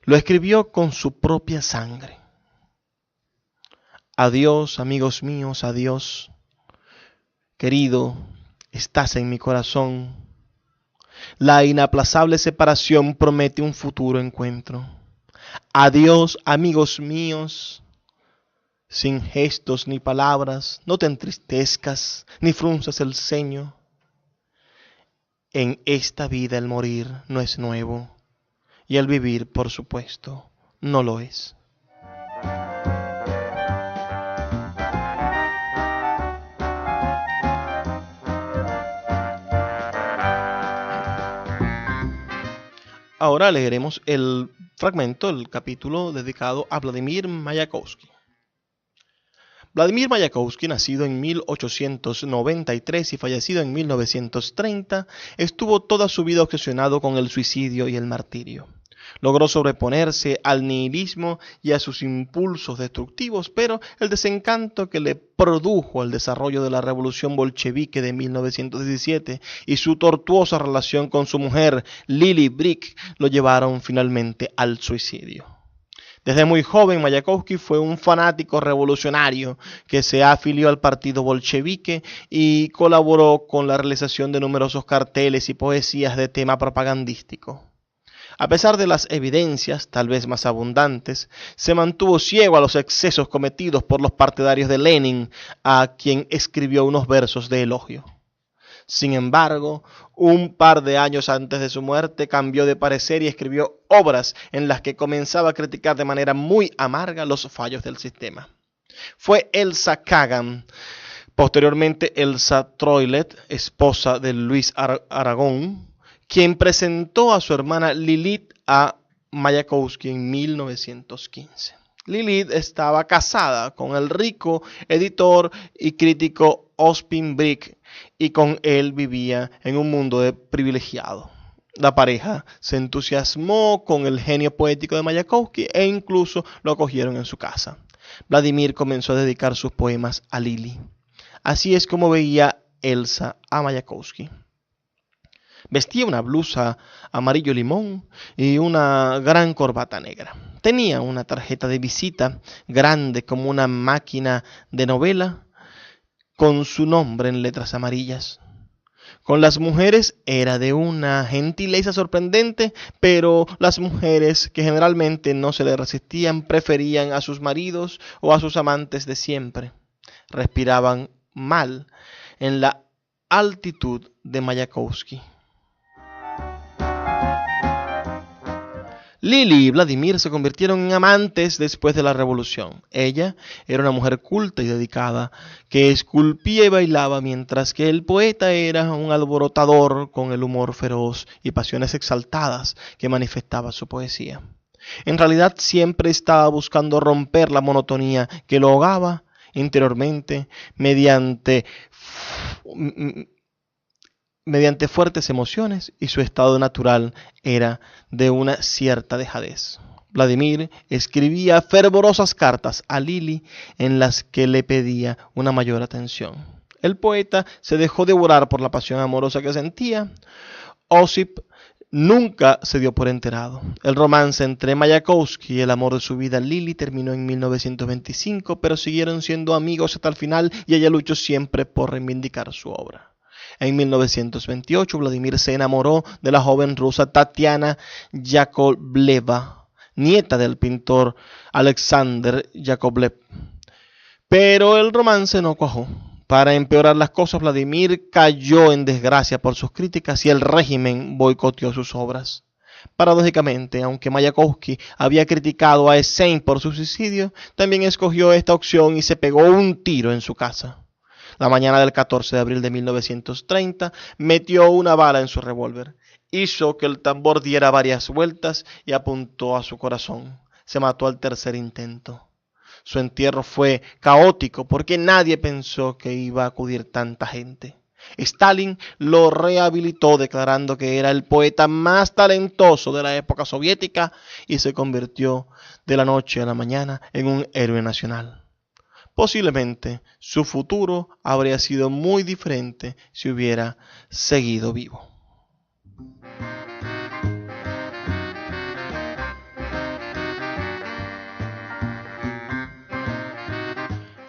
Lo escribió con su propia sangre. Adiós, amigos míos, adiós. Querido, estás en mi corazón. La inaplazable separación promete un futuro encuentro. Adiós, amigos míos. Sin gestos ni palabras, no te entristezcas, ni frunzas el ceño. En esta vida el morir no es nuevo, y el vivir, por supuesto, no lo es. Ahora leeremos el fragmento, el capítulo dedicado a Vladimir Mayakovsky. Vladimir Mayakovsky, nacido en 1893 y fallecido en 1930, estuvo toda su vida obsesionado con el suicidio y el martirio. Logró sobreponerse al nihilismo y a sus impulsos destructivos, pero el desencanto que le produjo el desarrollo de la revolución bolchevique de 1917 y su tortuosa relación con su mujer, Lily Brick, lo llevaron finalmente al suicidio. Desde muy joven, Mayakovsky fue un fanático revolucionario que se afilió al partido bolchevique y colaboró con la realización de numerosos carteles y poesías de tema propagandístico. A pesar de las evidencias, tal vez más abundantes, se mantuvo ciego a los excesos cometidos por los partidarios de Lenin, a quien escribió unos versos de elogio. Sin embargo, un par de años antes de su muerte cambió de parecer y escribió obras en las que comenzaba a criticar de manera muy amarga los fallos del sistema. Fue Elsa Kagan, posteriormente Elsa Troillet, esposa de Luis Aragón, quien presentó a su hermana Lilith a Mayakovsky en 1915. Lilith estaba casada con el rico editor y crítico Ospin Brick y con él vivía en un mundo de privilegiado. La pareja se entusiasmó con el genio poético de Mayakovsky e incluso lo acogieron en su casa. Vladimir comenzó a dedicar sus poemas a Lili. Así es como veía Elsa a Mayakovsky. Vestía una blusa amarillo limón y una gran corbata negra. Tenía una tarjeta de visita grande como una máquina de novela con su nombre en letras amarillas. Con las mujeres era de una gentileza sorprendente, pero las mujeres, que generalmente no se le resistían, preferían a sus maridos o a sus amantes de siempre. Respiraban mal en la altitud de Mayakovsky. Lili y Vladimir se convirtieron en amantes después de la revolución. Ella era una mujer culta y dedicada, que esculpía y bailaba, mientras que el poeta era un alborotador con el humor feroz y pasiones exaltadas que manifestaba su poesía. En realidad siempre estaba buscando romper la monotonía que lo ahogaba interiormente mediante fuertes emociones, y su estado natural era de una cierta dejadez. Vladimir escribía fervorosas cartas a Lili en las que le pedía una mayor atención. El poeta se dejó devorar por la pasión amorosa que sentía. Osip nunca se dio por enterado. El romance entre Mayakovsky y el amor de su vida, Lili, terminó en 1925, pero siguieron siendo amigos hasta el final, y ella luchó siempre por reivindicar su obra. En 1928, Vladimir se enamoró de la joven rusa Tatiana Yakovleva, nieta del pintor Alexander Yakovlev. Pero el romance no cuajó. Para empeorar las cosas, Vladimir cayó en desgracia por sus críticas y el régimen boicoteó sus obras. Paradójicamente, aunque Mayakovsky había criticado a Essen por su suicidio, también escogió esta opción y se pegó un tiro en su casa. La mañana del 14 de abril de 1930 metió una bala en su revólver, hizo que el tambor diera varias vueltas y apuntó a su corazón. Se mató al tercer intento. Su entierro fue caótico porque nadie pensó que iba a acudir tanta gente. Stalin lo rehabilitó declarando que era el poeta más talentoso de la época soviética y se convirtió de la noche a la mañana en un héroe nacional. Posiblemente su futuro habría sido muy diferente si hubiera seguido vivo.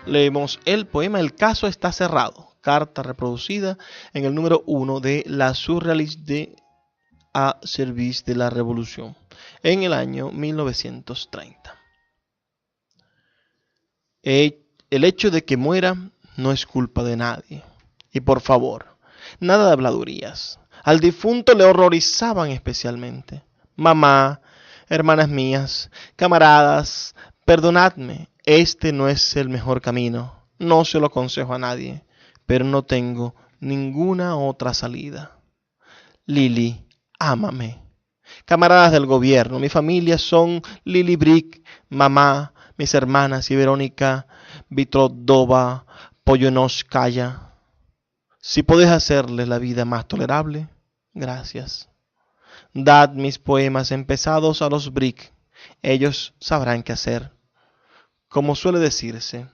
Leemos el poema El caso está cerrado, carta reproducida en el número 1 de La Surrealiste à service de la Revolution, en el año 1930. El hecho de que muera no es culpa de nadie. Y por favor, nada de habladurías. Al difunto le horrorizaban especialmente. Mamá, hermanas mías, camaradas, perdonadme, este no es el mejor camino. No se lo aconsejo a nadie, pero no tengo ninguna otra salida. Lili, ámame. Camaradas del gobierno, mi familia son Lili Brick, mamá, mis hermanas y Verónica Vitrodova Pollonoskaya. Si podés hacerles la vida más tolerable, gracias. Dad mis poemas empezados a los Brick, ellos sabrán qué hacer. Como suele decirse,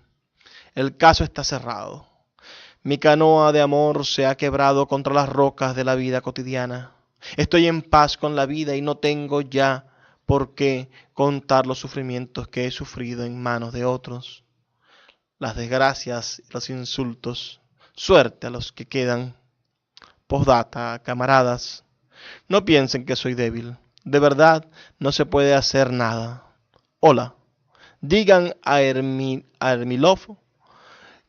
el caso está cerrado. Mi canoa de amor se ha quebrado contra las rocas de la vida cotidiana. Estoy en paz con la vida y no tengo ya por qué contar los sufrimientos que he sufrido en manos de otros, las desgracias y los insultos. Suerte a los que quedan. Postdata, camaradas, no piensen que soy débil. De verdad, no se puede hacer nada. Hola, digan a Ermilov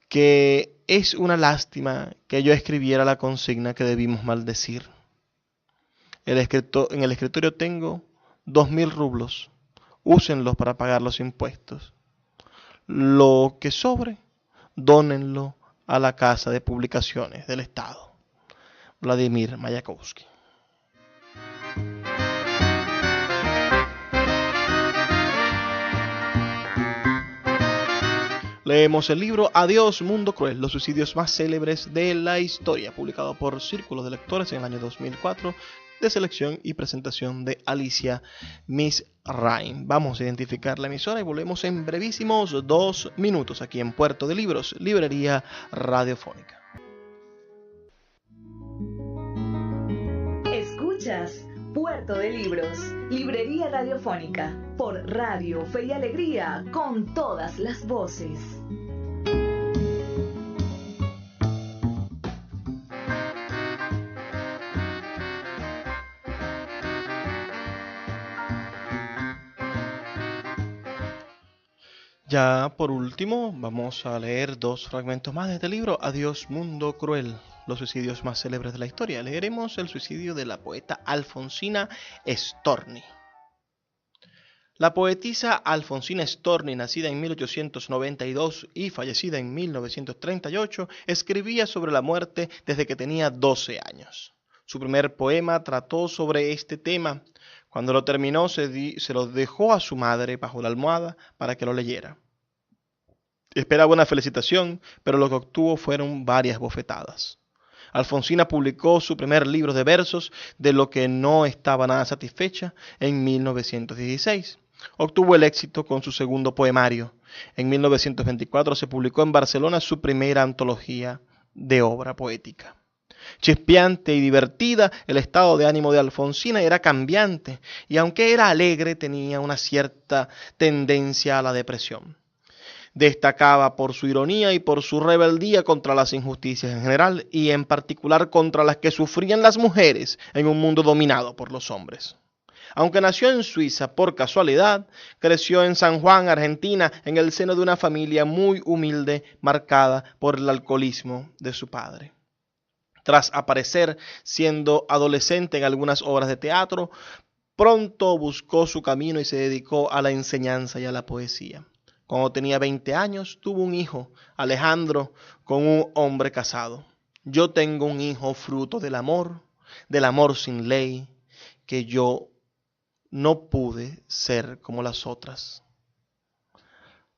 que es una lástima que yo escribiera la consigna que debimos maldecir. En el escritorio tengo 2.000 rublos. Úsenlos para pagar los impuestos. Lo que sobre, dónenlo a la Casa de Publicaciones del Estado. Vladimir Mayakovsky. Leemos el libro Adiós, Mundo Cruel, los suicidios más célebres de la historia, publicado por Círculo de Lectores en el año 2004, de selección y presentación de Alicia Misraim. Vamos a identificar la emisora y volvemos en brevísimos 2 minutos aquí en Puerto de Libros, Librería Radiofónica. Escuchas Puerto de Libros, Librería Radiofónica, por Radio Fe y Alegría, con todas las voces. Ya por último, vamos a leer 2 fragmentos más de este libro, Adiós, Mundo Cruel, los suicidios más célebres de la historia. Leeremos el suicidio de la poeta Alfonsina Storni. La poetisa Alfonsina Storni, nacida en 1892 y fallecida en 1938, escribía sobre la muerte desde que tenía 12 años. Su primer poema trató sobre este tema. Cuando lo terminó, se lo dejó a su madre bajo la almohada para que lo leyera. Esperaba una felicitación, pero lo que obtuvo fueron varias bofetadas. Alfonsina publicó su primer libro de versos, de lo que no estaba nada satisfecha, en 1916. Obtuvo el éxito con su segundo poemario. En 1924 se publicó en Barcelona su primera antología de obra poética. Chispeante y divertida, el estado de ánimo de Alfonsina era cambiante, y aunque era alegre, tenía una cierta tendencia a la depresión. Destacaba por su ironía y por su rebeldía contra las injusticias en general, y en particular contra las que sufrían las mujeres en un mundo dominado por los hombres. Aunque nació en Suiza por casualidad, creció en San Juan, Argentina, en el seno de una familia muy humilde, marcada por el alcoholismo de su padre. Tras aparecer siendo adolescente en algunas obras de teatro, pronto buscó su camino y se dedicó a la enseñanza y a la poesía. Cuando tenía 20 años, tuvo un hijo, Alejandro, con un hombre casado. Yo tengo un hijo fruto del amor sin ley, que yo no pude ser como las otras.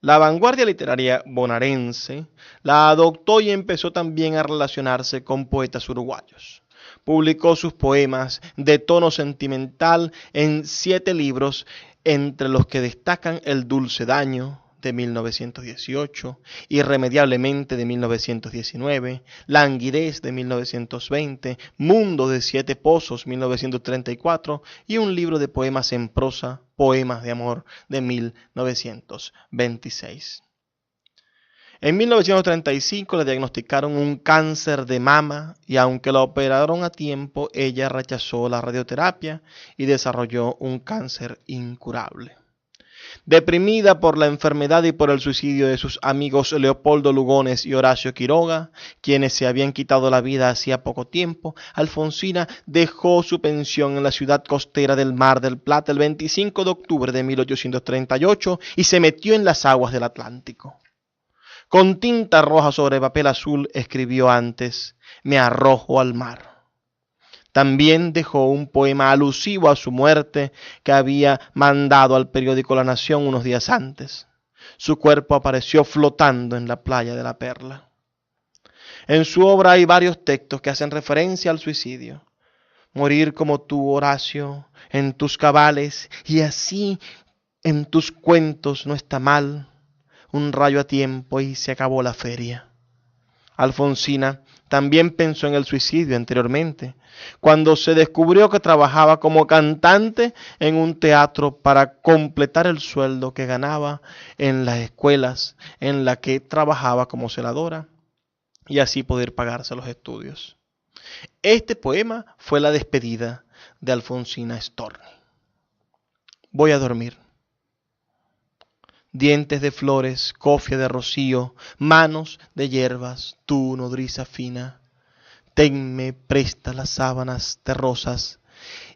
La vanguardia literaria bonaerense la adoptó y empezó también a relacionarse con poetas uruguayos. Publicó sus poemas de tono sentimental en 7 libros, entre los que destacan El dulce daño, de 1918, Irremediablemente, de 1919, Languidez, de 1920, Mundo de 7 pozos, 1934, y un libro de poemas en prosa, Poemas de amor, de 1926. En 1935 le diagnosticaron un cáncer de mama y aunque la operaron a tiempo, ella rechazó la radioterapia y desarrolló un cáncer incurable. Deprimida por la enfermedad y por el suicidio de sus amigos Leopoldo Lugones y Horacio Quiroga, quienes se habían quitado la vida hacía poco tiempo, Alfonsina dejó su pensión en la ciudad costera del Mar del Plata el 25 de octubre de 1838 y se metió en las aguas del Atlántico. Con tinta roja sobre papel azul escribió antes: me arrojo al mar. También dejó un poema alusivo a su muerte que había mandado al periódico La Nación unos días antes. Su cuerpo apareció flotando en la playa de La Perla. En su obra hay varios textos que hacen referencia al suicidio. Morir como tú, Horacio, en tus cabales, y así en tus cuentos no está mal. Un rayo a tiempo y se acabó la feria. Alfonsina también pensó en el suicidio anteriormente, cuando se descubrió que trabajaba como cantante en un teatro para completar el sueldo que ganaba en las escuelas en las que trabajaba como celadora y así poder pagarse los estudios. Este poema fue la despedida de Alfonsina Storni. Voy a dormir. Dientes de flores, cofia de rocío, manos de hierbas, tú, nodriza fina, tenme presta las sábanas terrosas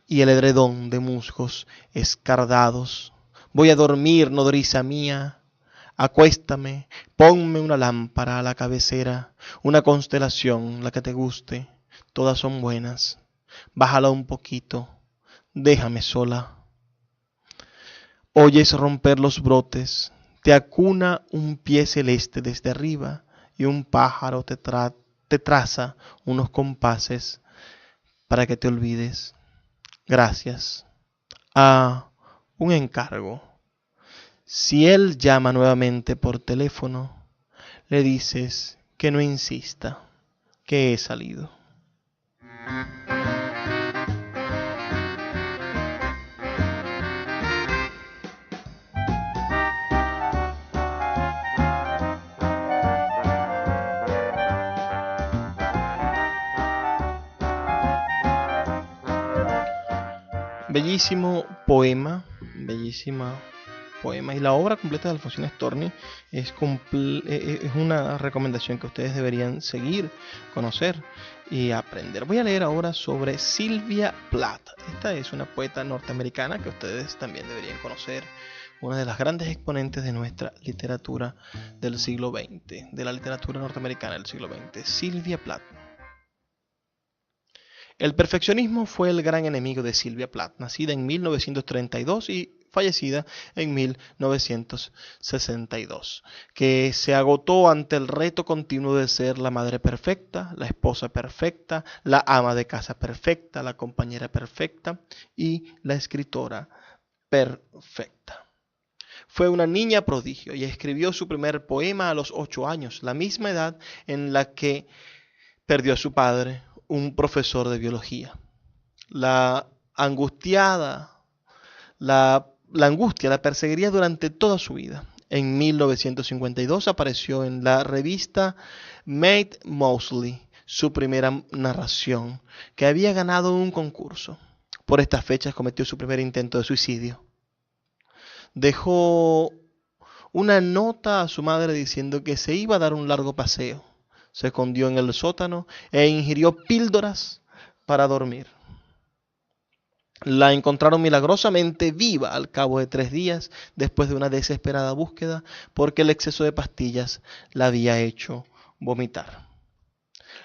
y el edredón de musgos escardados. Voy a dormir, nodriza mía, acuéstame, ponme una lámpara a la cabecera, una constelación, la que te guste, todas son buenas, bájala un poquito, déjame sola. Oyes romper los brotes, te acuna un pie celeste desde arriba y un pájaro te traza unos compases para que te olvides. Gracias. Un encargo. Si él llama nuevamente por teléfono, le dices que no insista, que he salido. Bellísimo poema, bellísima poemas. Y la obra completa de Alfonsina Storni es una recomendación que ustedes deberían seguir, conocer y aprender. Voy a leer ahora sobre Sylvia Plath. Esta es una poeta norteamericana que ustedes también deberían conocer, una de las grandes exponentes de nuestra literatura del siglo XX, de la literatura norteamericana del siglo XX, Sylvia Plath. El perfeccionismo fue el gran enemigo de Sylvia Plath, nacida en 1932 y fallecida en 1962, que se agotó ante el reto continuo de ser la madre perfecta, la esposa perfecta, la ama de casa perfecta, la compañera perfecta y la escritora perfecta. Fue una niña prodigio y escribió su primer poema a los 8 años, la misma edad en la que perdió a su padre, un profesor de biología. La angustia la perseguiría durante toda su vida. En 1952 apareció en la revista Maid Mosley su primera narración, que había ganado un concurso. Por estas fechas cometió su primer intento de suicidio. Dejó una nota a su madre diciendo que se iba a dar un largo paseo. Se escondió en el sótano e ingirió píldoras para dormir. La encontraron milagrosamente viva al cabo de 3 días después de una desesperada búsqueda porque el exceso de pastillas la había hecho vomitar.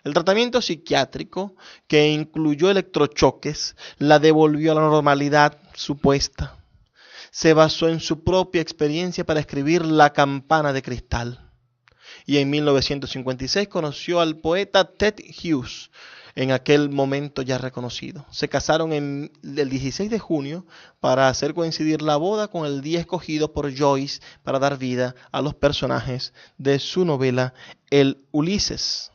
El tratamiento psiquiátrico, que incluyó electrochoques, la devolvió a la normalidad supuesta. Se basó en su propia experiencia para escribir La campana de cristal. Y en 1956 conoció al poeta Ted Hughes, en aquel momento ya reconocido. Se casaron el 16 de junio para hacer coincidir la boda con el día escogido por Joyce para dar vida a los personajes de su novela El Ulises.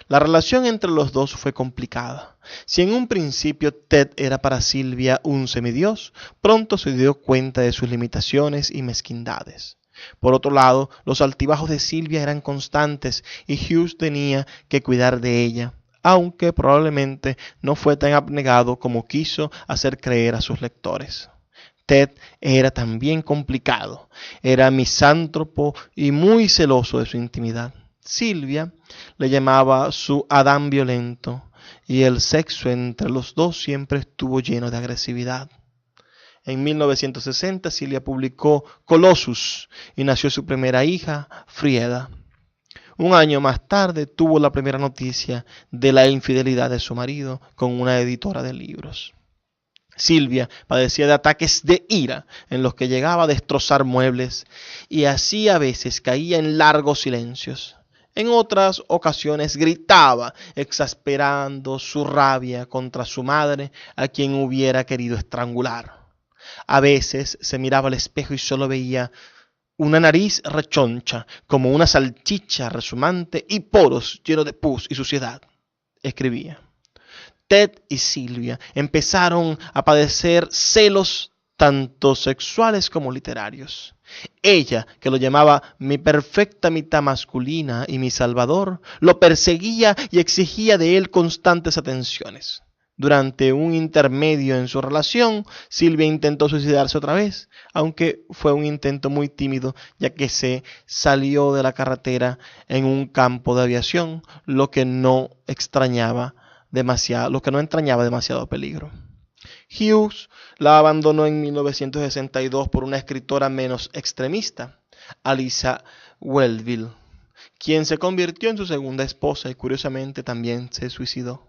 La relación entre los dos fue complicada. Si en un principio Ted era para Sylvia un semidios, pronto se dio cuenta de sus limitaciones y mezquindades. Por otro lado, los altibajos de Sylvia eran constantes y Hughes tenía que cuidar de ella, aunque probablemente no fue tan abnegado como quiso hacer creer a sus lectores. Ted era también complicado, era misántropo y muy celoso de su intimidad. Sylvia le llamaba su Adán violento y el sexo entre los dos siempre estuvo lleno de agresividad. En 1960 Sylvia publicó Colossus y nació su primera hija, Frieda. Un año más tarde tuvo la primera noticia de la infidelidad de su marido con una editora de libros. Sylvia padecía de ataques de ira en los que llegaba a destrozar muebles y así a veces caía en largos silencios. En otras ocasiones gritaba, exasperando su rabia contra su madre, a quien hubiera querido estrangular. A veces se miraba al espejo y solo veía una nariz rechoncha, como una salchicha resumante, y poros llenos de pus y suciedad. Escribía. Ted y Sylvia empezaron a padecer celos tanto sexuales como literarios. Ella, que lo llamaba mi perfecta mitad masculina y mi salvador, lo perseguía y exigía de él constantes atenciones. Durante un intermedio en su relación, Sylvia intentó suicidarse otra vez, aunque fue un intento muy tímido, ya que se salió de la carretera en un campo de aviación, lo que no entrañaba demasiado peligro. Hughes la abandonó en 1962 por una escritora menos extremista, Alisa Welville, quien se convirtió en su segunda esposa y curiosamente también se suicidó.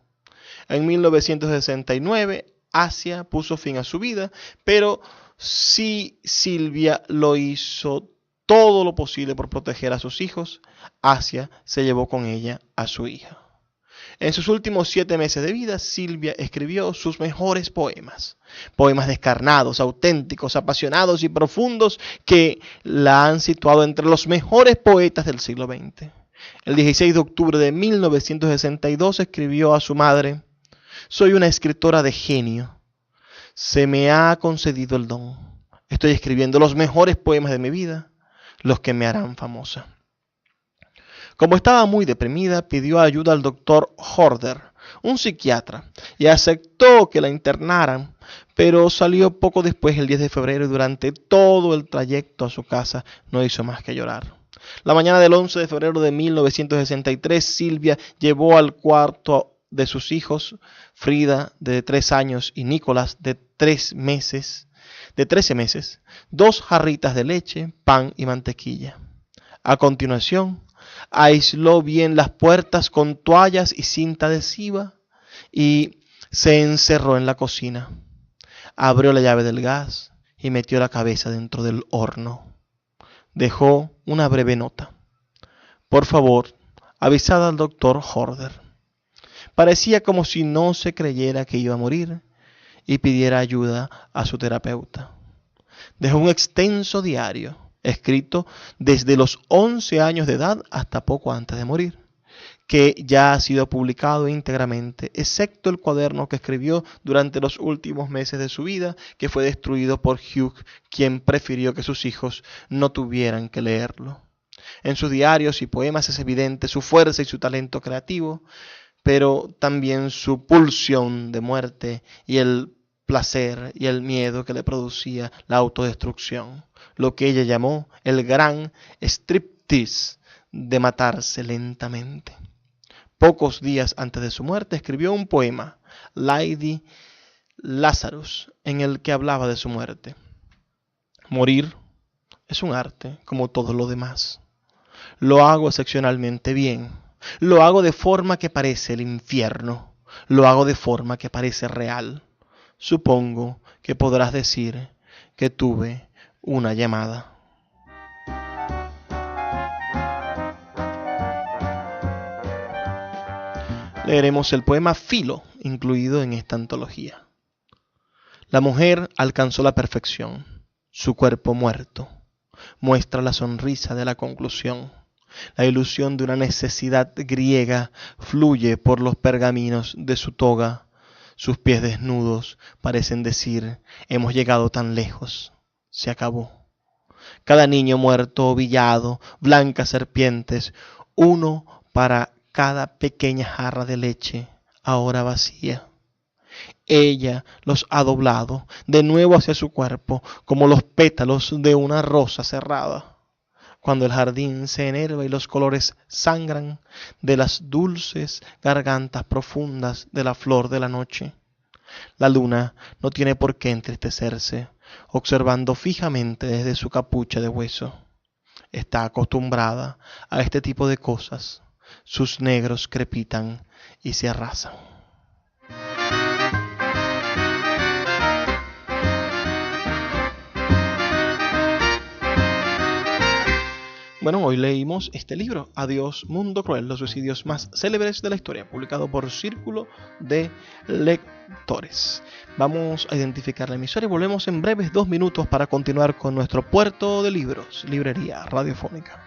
En 1969, Asia puso fin a su vida, pero si Sylvia lo hizo todo lo posible por proteger a sus hijos, Asia se llevó con ella a su hija. En sus últimos 7 meses de vida, Sylvia escribió sus mejores poemas. Poemas descarnados, auténticos, apasionados y profundos que la han situado entre los mejores poetas del siglo XX. El 16 de octubre de 1962 escribió a su madre: soy una escritora de genio. Se me ha concedido el don. Estoy escribiendo los mejores poemas de mi vida, los que me harán famosa. Como estaba muy deprimida, pidió ayuda al doctor Horder un psiquiatra, y aceptó que la internaran, pero salió poco después, el 10 de febrero, y durante todo el trayecto a su casa no hizo más que llorar. La mañana del 11 de febrero de 1963, Silvia llevó al cuarto de sus hijos, Frida, de 3 años, y Nicolás, de 13 meses, 2 jarritas de leche, pan y mantequilla. A continuación, aisló bien las puertas con toallas y cinta adhesiva y se encerró en la cocina. Abrió la llave del gas y metió la cabeza dentro del horno. Dejó una breve nota. Por favor, avisad al doctor Horder. Parecía como si no se creyera que iba a morir y pidiera ayuda a su terapeuta. Dejó un extenso diario, escrito desde los 11 años de edad hasta poco antes de morir, que ya ha sido publicado íntegramente, excepto el cuaderno que escribió durante los últimos meses de su vida, que fue destruido por Hugh, quien prefirió que sus hijos no tuvieran que leerlo. En sus diarios y poemas es evidente su fuerza y su talento creativo, pero también su pulsión de muerte y el placer y el miedo que le producía la autodestrucción, lo que ella llamó el gran striptease de matarse lentamente. Pocos días antes de su muerte escribió un poema, Lady Lazarus, en el que hablaba de su muerte. Morir es un arte como todo lo demás. Lo hago excepcionalmente bien. Lo hago de forma que parece el infierno. Lo hago de forma que parece real. Supongo que podrás decir que tuve una llamada. Leeremos el poema Filo, incluido en esta antología. La mujer alcanzó la perfección. Su cuerpo muerto muestra la sonrisa de la conclusión. La ilusión de una necesidad griega fluye por los pergaminos de su toga. Sus pies desnudos parecen decir, hemos llegado tan lejos, se acabó. Cada niño muerto ovillado, blancas serpientes, uno para cada pequeña jarra de leche, ahora vacía. Ella los ha doblado de nuevo hacia su cuerpo, como los pétalos de una rosa cerrada. Cuando el jardín se enerva y los colores sangran de las dulces gargantas profundas de la flor de la noche. La luna no tiene por qué entristecerse, observando fijamente desde su capucha de hueso. Está acostumbrada a este tipo de cosas. Sus negros crepitan y se arrasan. Bueno, hoy leímos este libro, Adiós Mundo Cruel, los suicidios más célebres de la historia, publicado por Círculo de Lectores. Vamos a identificar la emisora y volvemos en breves 2 minutos para continuar con nuestro puerto de libros, librería radiofónica.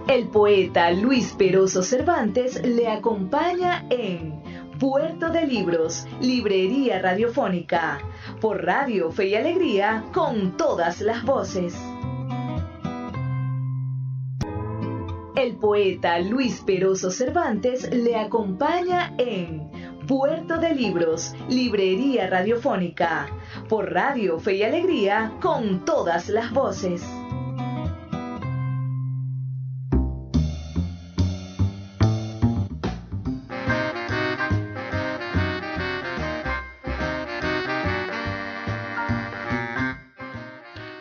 El poeta Luis Peroso Cervantes le acompaña en Puerto de Libros, librería radiofónica, por Radio Fe y Alegría, con todas las voces. El poeta Luis Peroso Cervantes le acompaña en Puerto de Libros, librería radiofónica, por Radio Fe y Alegría, con todas las voces.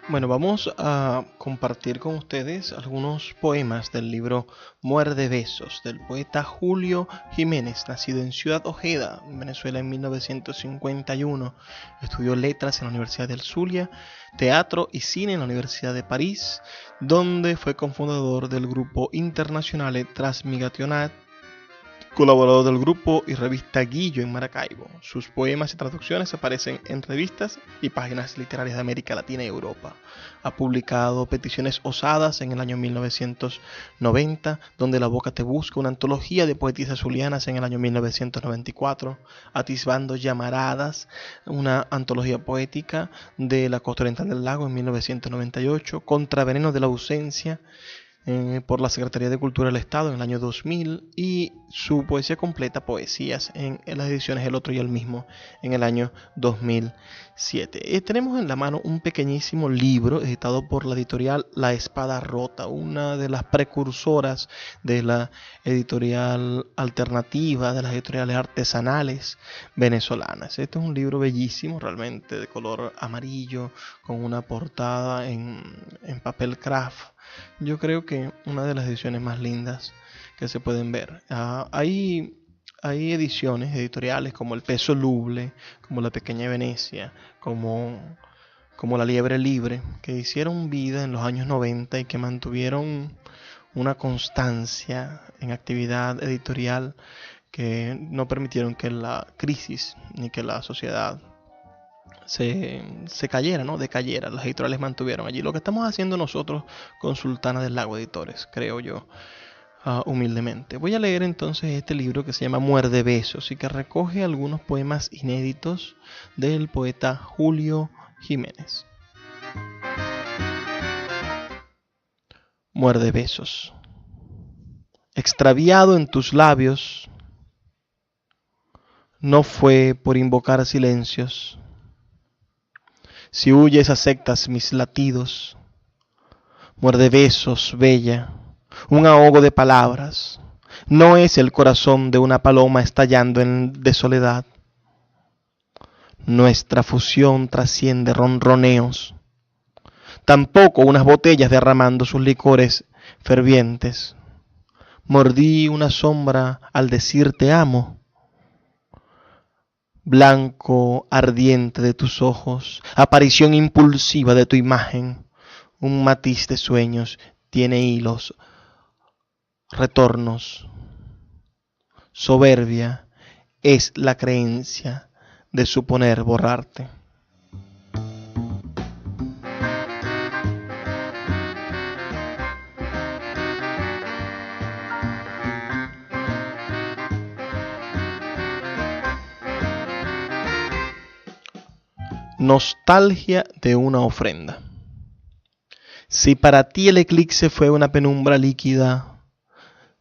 Bueno, vamos a compartir con ustedes algunos poemas del libro Muerde Besos, del poeta Julio Jiménez, nacido en Ciudad Ojeda, en Venezuela, en 1951. Estudió letras en la Universidad del Zulia, teatro y cine en la Universidad de París, donde fue cofundador del grupo Internationale Transmigrationat, colaborador del grupo y revista Guillo en Maracaibo. Sus poemas y traducciones aparecen en revistas y páginas literarias de América Latina y Europa. Ha publicado Peticiones Osadas en el año 1990, Donde la boca te busca, una antología de poetisas zulianas en el año 1994, Atisbando llamaradas, una antología poética de la costa oriental del lago en 1998, Contraveneno de la ausencia, por la Secretaría de Cultura del Estado en el año 2000 y su poesía completa, Poesías, en las ediciones El Otro y el Mismo en el año 2007. Tenemos en la mano un pequeñísimo libro editado por la editorial La Espada Rota, una de las precursoras de la editorial alternativa, de las editoriales artesanales venezolanas. Este es un libro bellísimo, realmente de color amarillo, con una portada en papel craft. Yo creo que una de las ediciones más lindas que se pueden ver. Hay ediciones editoriales como El Peso Luble, como La Pequeña Venecia, como La Liebre Libre, que hicieron vida en los años 90 y que mantuvieron una constancia en actividad editorial que no permitieron que la crisis ni que la sociedad se cayera, ¿no? Decayera. Las editoriales mantuvieron allí. Lo que estamos haciendo nosotros con Sultana del Lago Editores, creo yo, humildemente. Voy a leer entonces este libro que se llama Muerde Besos y que recoge algunos poemas inéditos del poeta Julio Jiménez. Muerde besos. Extraviado en tus labios, no fue por invocar silencios. Si huyes aceptas mis latidos. Muerde besos, bella, un ahogo de palabras. No es el corazón de una paloma estallando de soledad. Nuestra fusión trasciende ronroneos. Tampoco unas botellas derramando sus licores fervientes. Mordí una sombra al decir te amo. Blanco ardiente de tus ojos, aparición impulsiva de tu imagen, un matiz de sueños, tiene hilos, retornos. Soberbia es la creencia de suponer borrarte. Nostalgia de una ofrenda. Si para ti el eclipse fue una penumbra líquida,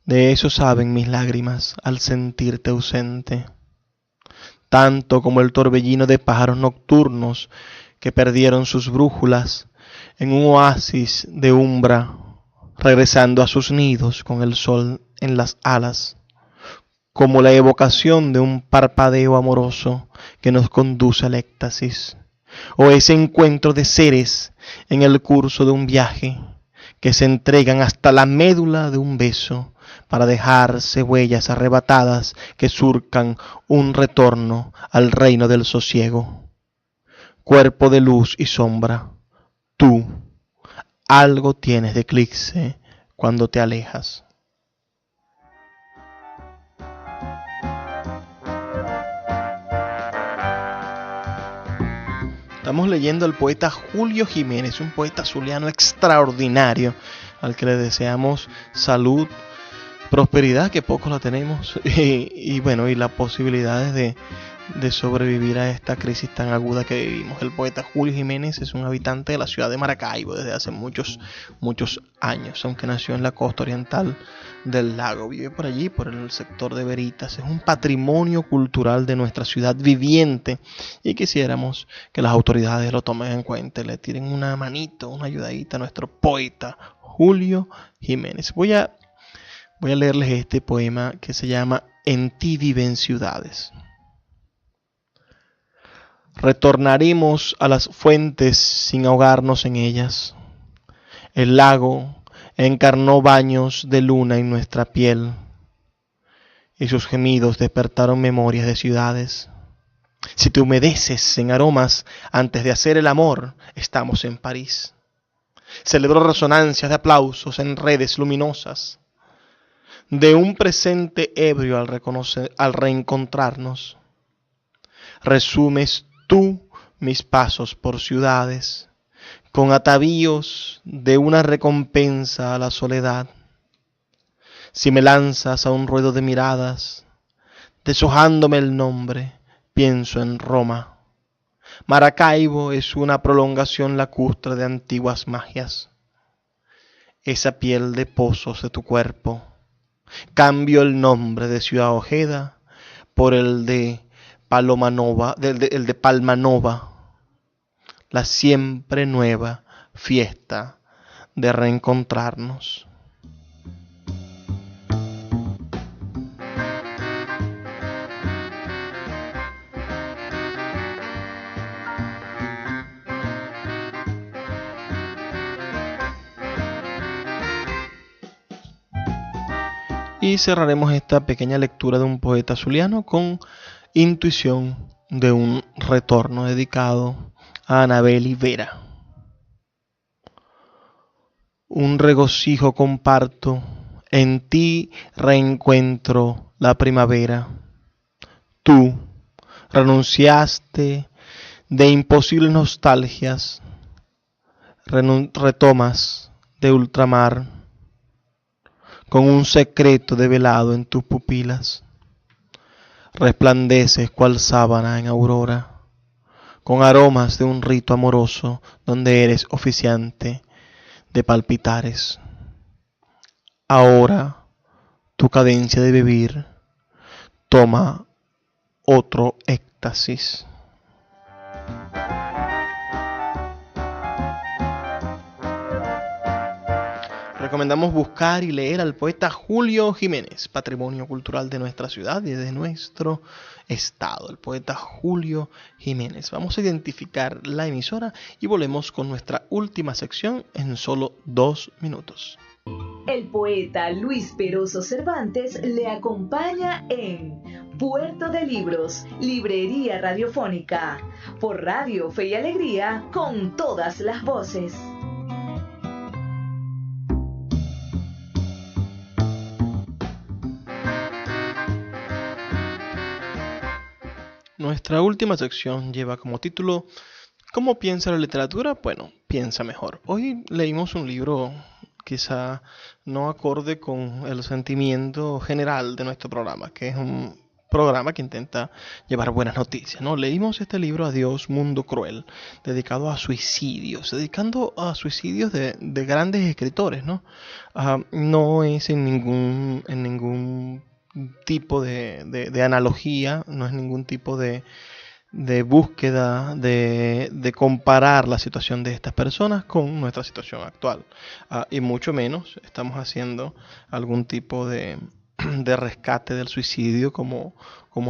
de eso saben mis lágrimas al sentirte ausente, tanto como el torbellino de pájaros nocturnos que perdieron sus brújulas en un oasis de umbra, regresando a sus nidos con el sol en las alas, como la evocación de un parpadeo amoroso que nos conduce al éxtasis, o ese encuentro de seres en el curso de un viaje que se entregan hasta la médula de un beso para dejarse huellas arrebatadas que surcan un retorno al reino del sosiego. Cuerpo de luz y sombra, tú algo tienes de eclipse cuando te alejas. Estamos leyendo al poeta Julio Jiménez, un poeta zuliano extraordinario, al que le deseamos salud, prosperidad, que pocos la tenemos, y las posibilidades de sobrevivir a esta crisis tan aguda que vivimos. El poeta Julio Jiménez es un habitante de la ciudad de Maracaibo desde hace muchos años, aunque nació en la costa oriental del lago. Vive por allí, por el sector de Veritas. Es un patrimonio cultural de nuestra ciudad viviente y quisiéramos que las autoridades lo tomen en cuenta y le tiren una manito, una ayudadita a nuestro poeta Julio Jiménez. Voy a leerles este poema que se llama En ti viven ciudades. Retornaremos a las fuentes sin ahogarnos en ellas. El lago encarnó baños de luna en nuestra piel y sus gemidos despertaron memorias de ciudades. Si te humedeces en aromas antes de hacer el amor, estamos en París. Celebró resonancias de aplausos en redes luminosas. De un presente ebrio al reencontrarnos. Resumes tú mis pasos por ciudades, con atavíos de una recompensa a la soledad. Si me lanzas a un ruedo de miradas, deshojándome el nombre, pienso en Roma. Maracaibo es una prolongación lacustre de antiguas magias. esa piel de pozos de tu cuerpo. Cambio el nombre de Ciudad Ojeda por el de Paloma Nova, el de Palma Nova, la siempre nueva fiesta de reencontrarnos. Y cerraremos esta pequeña lectura de un poeta zuliano con Intuición de un retorno dedicado a Anabel Vera. Un regocijo comparto, en ti reencuentro la primavera. Tú renunciaste de imposibles nostalgias, retomas de ultramar, con un secreto develado en tus pupilas. Resplandeces cual sábana en aurora, con aromas de un rito amoroso donde eres oficiante de palpitares. Ahora tu cadencia de vivir toma otro éxtasis. Recomendamos buscar y leer al poeta Julio Jiménez, patrimonio cultural de nuestra ciudad y de nuestro estado. El poeta Julio Jiménez. Vamos a identificar la emisora y volvemos con nuestra última sección en solo 2 minutos. El poeta Luis Peroso Cervantes le acompaña en Puerto de Libros, Librería Radiofónica, por Radio Fe y Alegría, con todas las voces. Nuestra última sección lleva como título ¿Cómo piensa la literatura? Bueno, piensa mejor. Hoy leímos un libro quizá no acorde con el sentimiento general de nuestro programa, que es un programa que intenta llevar buenas noticias, ¿no? Leímos este libro, Adiós, Mundo Cruel, dedicado a suicidios, de grandes escritores, ¿no? No es en ningún tipo de analogía, no es ningún tipo de búsqueda de comparar la situación de estas personas con nuestra situación actual, y mucho menos estamos haciendo algún tipo de rescate del suicidio como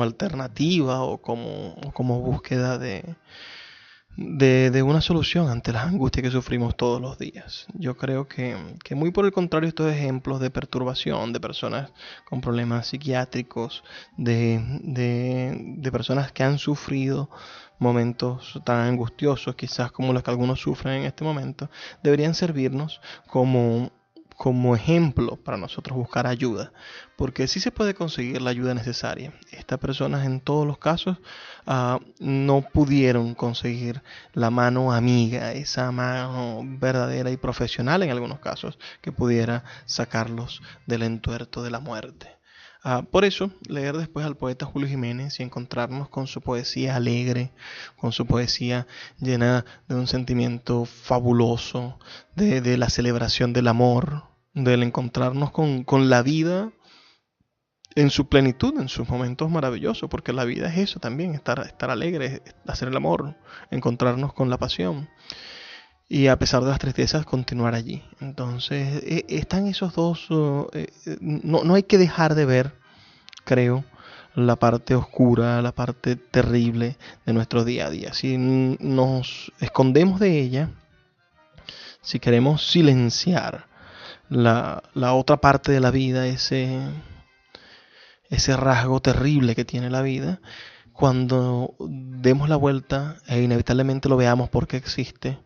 alternativa o como búsqueda de una solución ante las angustias que sufrimos todos los días. Yo creo que muy por el contrario, estos ejemplos de perturbación de personas con problemas psiquiátricos, de personas que han sufrido momentos tan angustiosos quizás como los que algunos sufren en este momento, deberían servirnos como ejemplo para nosotros buscar ayuda, porque sí se puede conseguir la ayuda necesaria. Estas personas en todos los casos no pudieron conseguir la mano amiga, esa mano verdadera y profesional en algunos casos que pudiera sacarlos del entuerto de la muerte. Por eso, leer después al poeta Julio Jiménez y encontrarnos con su poesía alegre, con su poesía llena de un sentimiento fabuloso, de la celebración del amor, del encontrarnos con la vida en su plenitud, en sus momentos maravillosos, porque la vida es eso también, estar alegre, hacer el amor, encontrarnos con la pasión. Y a pesar de las tristezas, continuar allí. Entonces, están esos dos. No hay que dejar de ver, creo, la parte oscura, la parte terrible de nuestro día a día. Si nos escondemos de ella, si queremos silenciar la otra parte de la vida, ese rasgo terrible que tiene la vida, cuando demos la vuelta e inevitablemente lo veamos porque existe,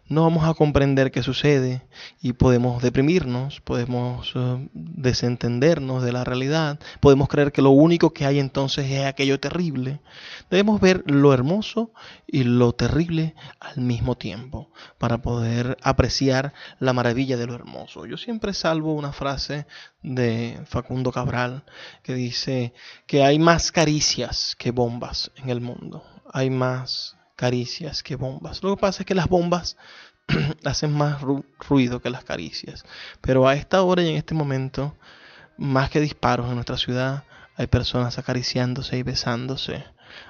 no vamos a comprender qué sucede y podemos deprimirnos, podemos desentendernos de la realidad, podemos creer que lo único que hay entonces es aquello terrible. Debemos ver lo hermoso y lo terrible al mismo tiempo para poder apreciar la maravilla de lo hermoso. Yo siempre salvo una frase de Facundo Cabral que dice que hay más caricias que bombas en el mundo. Hay más caricias que bombas. Lo que pasa es que las bombas hacen más ruido que las caricias. Pero a esta hora y en este momento, más que disparos en nuestra ciudad, hay personas acariciándose y besándose.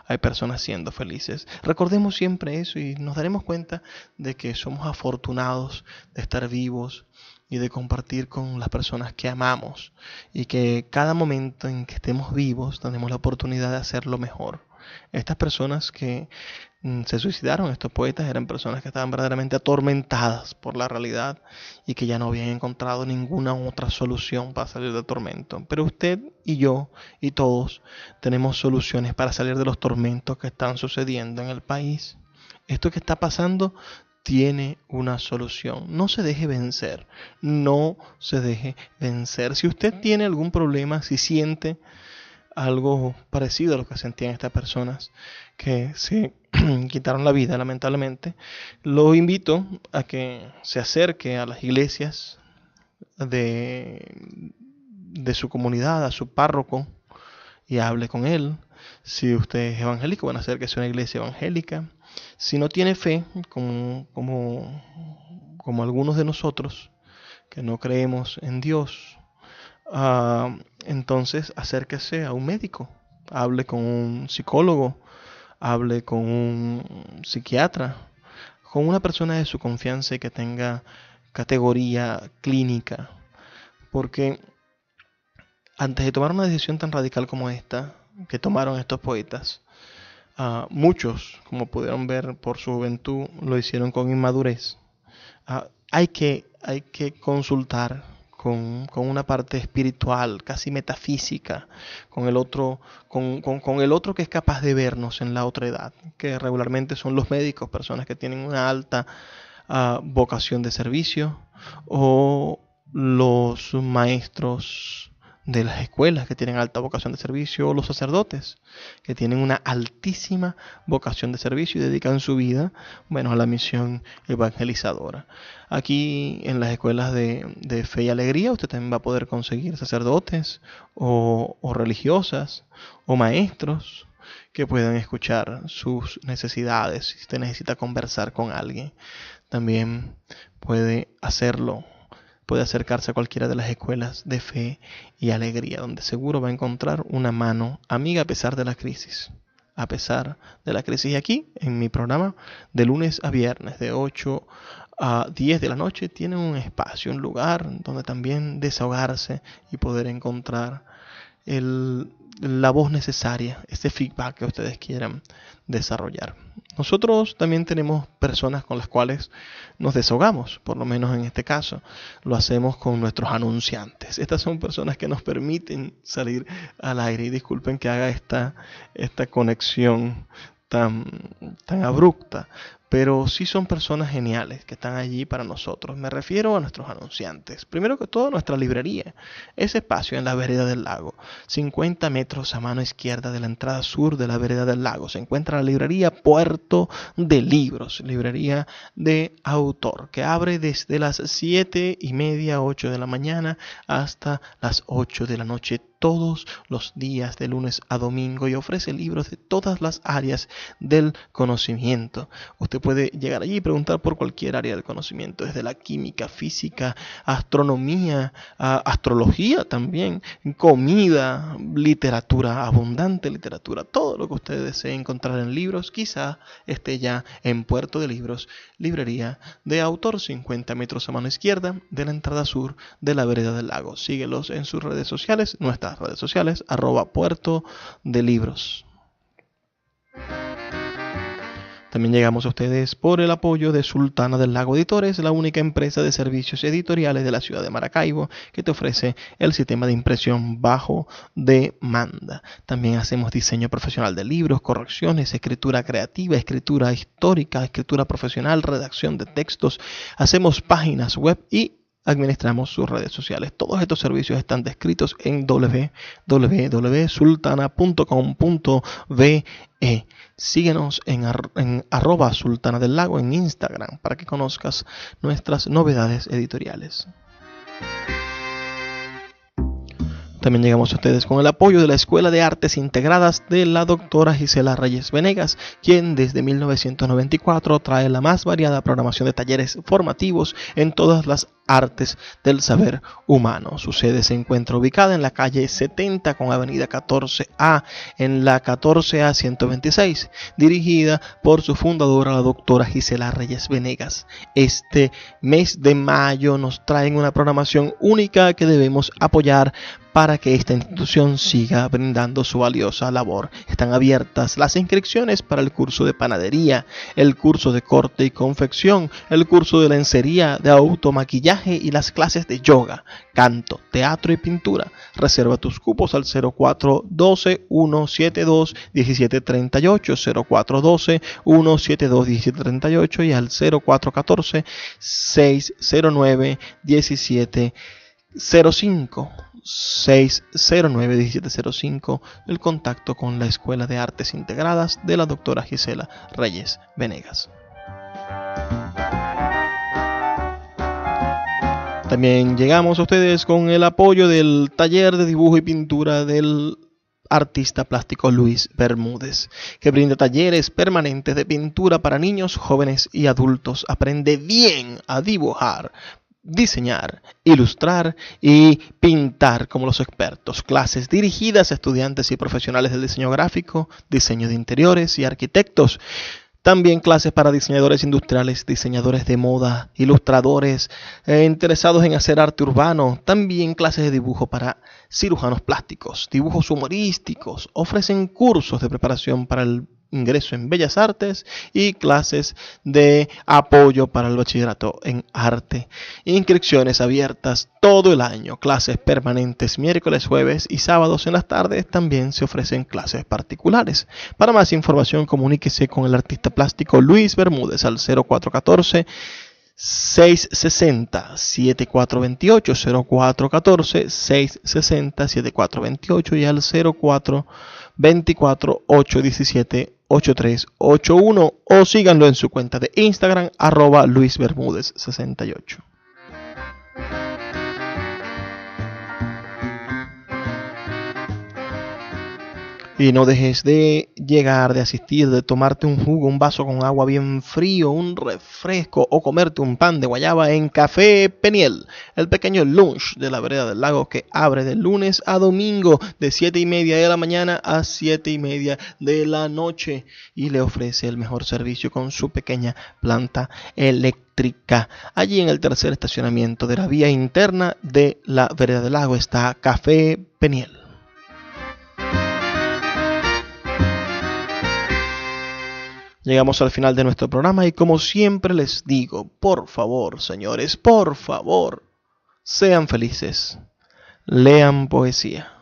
Hay personas siendo felices. Recordemos siempre eso y nos daremos cuenta de que somos afortunados de estar vivos y de compartir con las personas que amamos. Y que cada momento en que estemos vivos tenemos la oportunidad de hacerlo mejor. Estas personas que se suicidaron, estos poetas, eran personas que estaban verdaderamente atormentadas por la realidad y que ya no habían encontrado ninguna otra solución para salir del tormento. Pero usted y yo y todos tenemos soluciones para salir de los tormentos que están sucediendo en el país. Esto que está pasando tiene una solución. No se deje vencer. No se deje vencer. Si usted tiene algún problema, si siente algo parecido a lo que sentían estas personas que se quitaron la vida lamentablemente, lo invito a que se acerque a las iglesias de su comunidad, a su párroco, y hable con él. Si usted es evangélico, bueno, acérquese a una iglesia evangélica. Si no tiene fe, como algunos de nosotros que no creemos en Dios, entonces acérquese a un médico, hable con un psicólogo, hable con un psiquiatra, con una persona de su confianza y que tenga categoría clínica, porque antes de tomar una decisión tan radical como esta que tomaron estos poetas, muchos, como pudieron ver por su juventud, lo hicieron con inmadurez. Hay que consultar con una parte espiritual, casi metafísica, con el otro que es capaz de vernos en la otra edad, que regularmente son los médicos, personas que tienen una alta vocación de servicio, o los maestros de las escuelas que tienen alta vocación de servicio, o los sacerdotes que tienen una altísima vocación de servicio y dedican su vida, bueno, a la misión evangelizadora. Aquí en las escuelas de Fe y Alegría usted también va a poder conseguir sacerdotes o religiosas o maestros que puedan escuchar sus necesidades. Si usted necesita conversar con alguien, también puede hacerlo. Puede acercarse a cualquiera de las escuelas de Fe y Alegría, donde seguro va a encontrar una mano amiga a pesar de la crisis. A pesar de la crisis. Y aquí, en mi programa, de lunes a viernes, de 8 a 10 de la noche, tienen un espacio, un lugar donde también desahogarse y poder encontrar la voz necesaria, ese feedback que ustedes quieran desarrollar. Nosotros también tenemos personas con las cuales nos desahogamos, por lo menos en este caso lo hacemos con nuestros anunciantes. Estas son personas que nos permiten salir al aire, y disculpen que haga esta conexión tan abrupta, pero sí son personas geniales que están allí para nosotros. Me refiero a nuestros anunciantes. Primero que todo, nuestra librería, ese espacio en la vereda del lago, 50 metros a mano izquierda de la entrada sur de la vereda del lago, se encuentra la librería Puerto de Libros, librería de autor, que abre desde las 7:30, 8 de la mañana hasta las 8 de la noche, todos los días de lunes a domingo, y ofrece libros de todas las áreas del conocimiento. Usted puede llegar allí y preguntar por cualquier área del conocimiento, desde la química, física, astronomía, astrología también, comida, literatura, abundante literatura, todo lo que usted desee encontrar en libros, quizá esté ya en Puerto de Libros, librería de autor, 50 metros a mano izquierda de la entrada sur de la vereda del lago. Síguelos en sus redes sociales, nuestras redes sociales, @Puerto de Libros. También llegamos a ustedes por el apoyo de Sultana del Lago Editores, la única empresa de servicios editoriales de la ciudad de Maracaibo que te ofrece el sistema de impresión bajo demanda. También hacemos diseño profesional de libros, correcciones, escritura creativa, escritura histórica, escritura profesional, redacción de textos. Hacemos páginas web y administramos sus redes sociales. Todos estos servicios están descritos en www.sultana.com.be. Síguenos en @Sultana del Lago en Instagram para que conozcas nuestras novedades editoriales. También llegamos a ustedes con el apoyo de la Escuela de Artes Integradas de la doctora Gisela Reyes Venegas, quien desde 1994 trae la más variada programación de talleres formativos en todas las artes del saber humano. Su sede se encuentra ubicada en la calle 70 con avenida 14A, en la 14A 126, dirigida por su fundadora, la doctora Gisela Reyes Venegas. Este mes de mayo nos traen una programación única que debemos apoyar para que esta institución siga brindando su valiosa labor. Están abiertas las inscripciones para el curso de panadería, el curso de corte y confección, el curso de lencería, de automaquillaje y las clases de yoga, canto, teatro y pintura. Reserva tus cupos al 0412-172-1738, 0412-172-1738 y al 0414-609-1705. 609-1705, el contacto con la Escuela de Artes Integradas de la doctora Gisela Reyes Venegas. También llegamos a ustedes con el apoyo del taller de dibujo y pintura del artista plástico Luis Bermúdez, que brinda talleres permanentes de pintura para niños, jóvenes y adultos. Aprende bien a dibujar, diseñar, ilustrar y pintar como los expertos. Clases dirigidas a estudiantes y profesionales del diseño gráfico, diseño de interiores y arquitectos. También clases para diseñadores industriales, diseñadores de moda, ilustradores interesados en hacer arte urbano. También clases de dibujo para cirujanos plásticos, dibujos humorísticos. Ofrecen cursos de preparación para el ingreso en Bellas Artes y clases de apoyo para el bachillerato en arte. Inscripciones abiertas todo el año, clases permanentes miércoles, jueves y sábados en las tardes. También se ofrecen clases particulares. Para más información, comuníquese con el artista plástico Luis Bermúdez al 0414 660-7428, 0414-660-7428 y al 0424-817-8381 o síganlo en su cuenta de Instagram @LuisBermúdez68. Y no dejes de llegar, de asistir, de tomarte un jugo, un vaso con agua bien frío, un refresco o comerte un pan de guayaba en Café Peniel, el pequeño lunch de la vereda del lago que abre de lunes a domingo de 7:30 de la mañana a 7:30 de la noche y le ofrece el mejor servicio con su pequeña planta eléctrica. Allí en el tercer estacionamiento de la vía interna de la vereda del lago está Café Peniel. Llegamos al final de nuestro programa y como siempre les digo, por favor, señores, por favor, sean felices, lean poesía.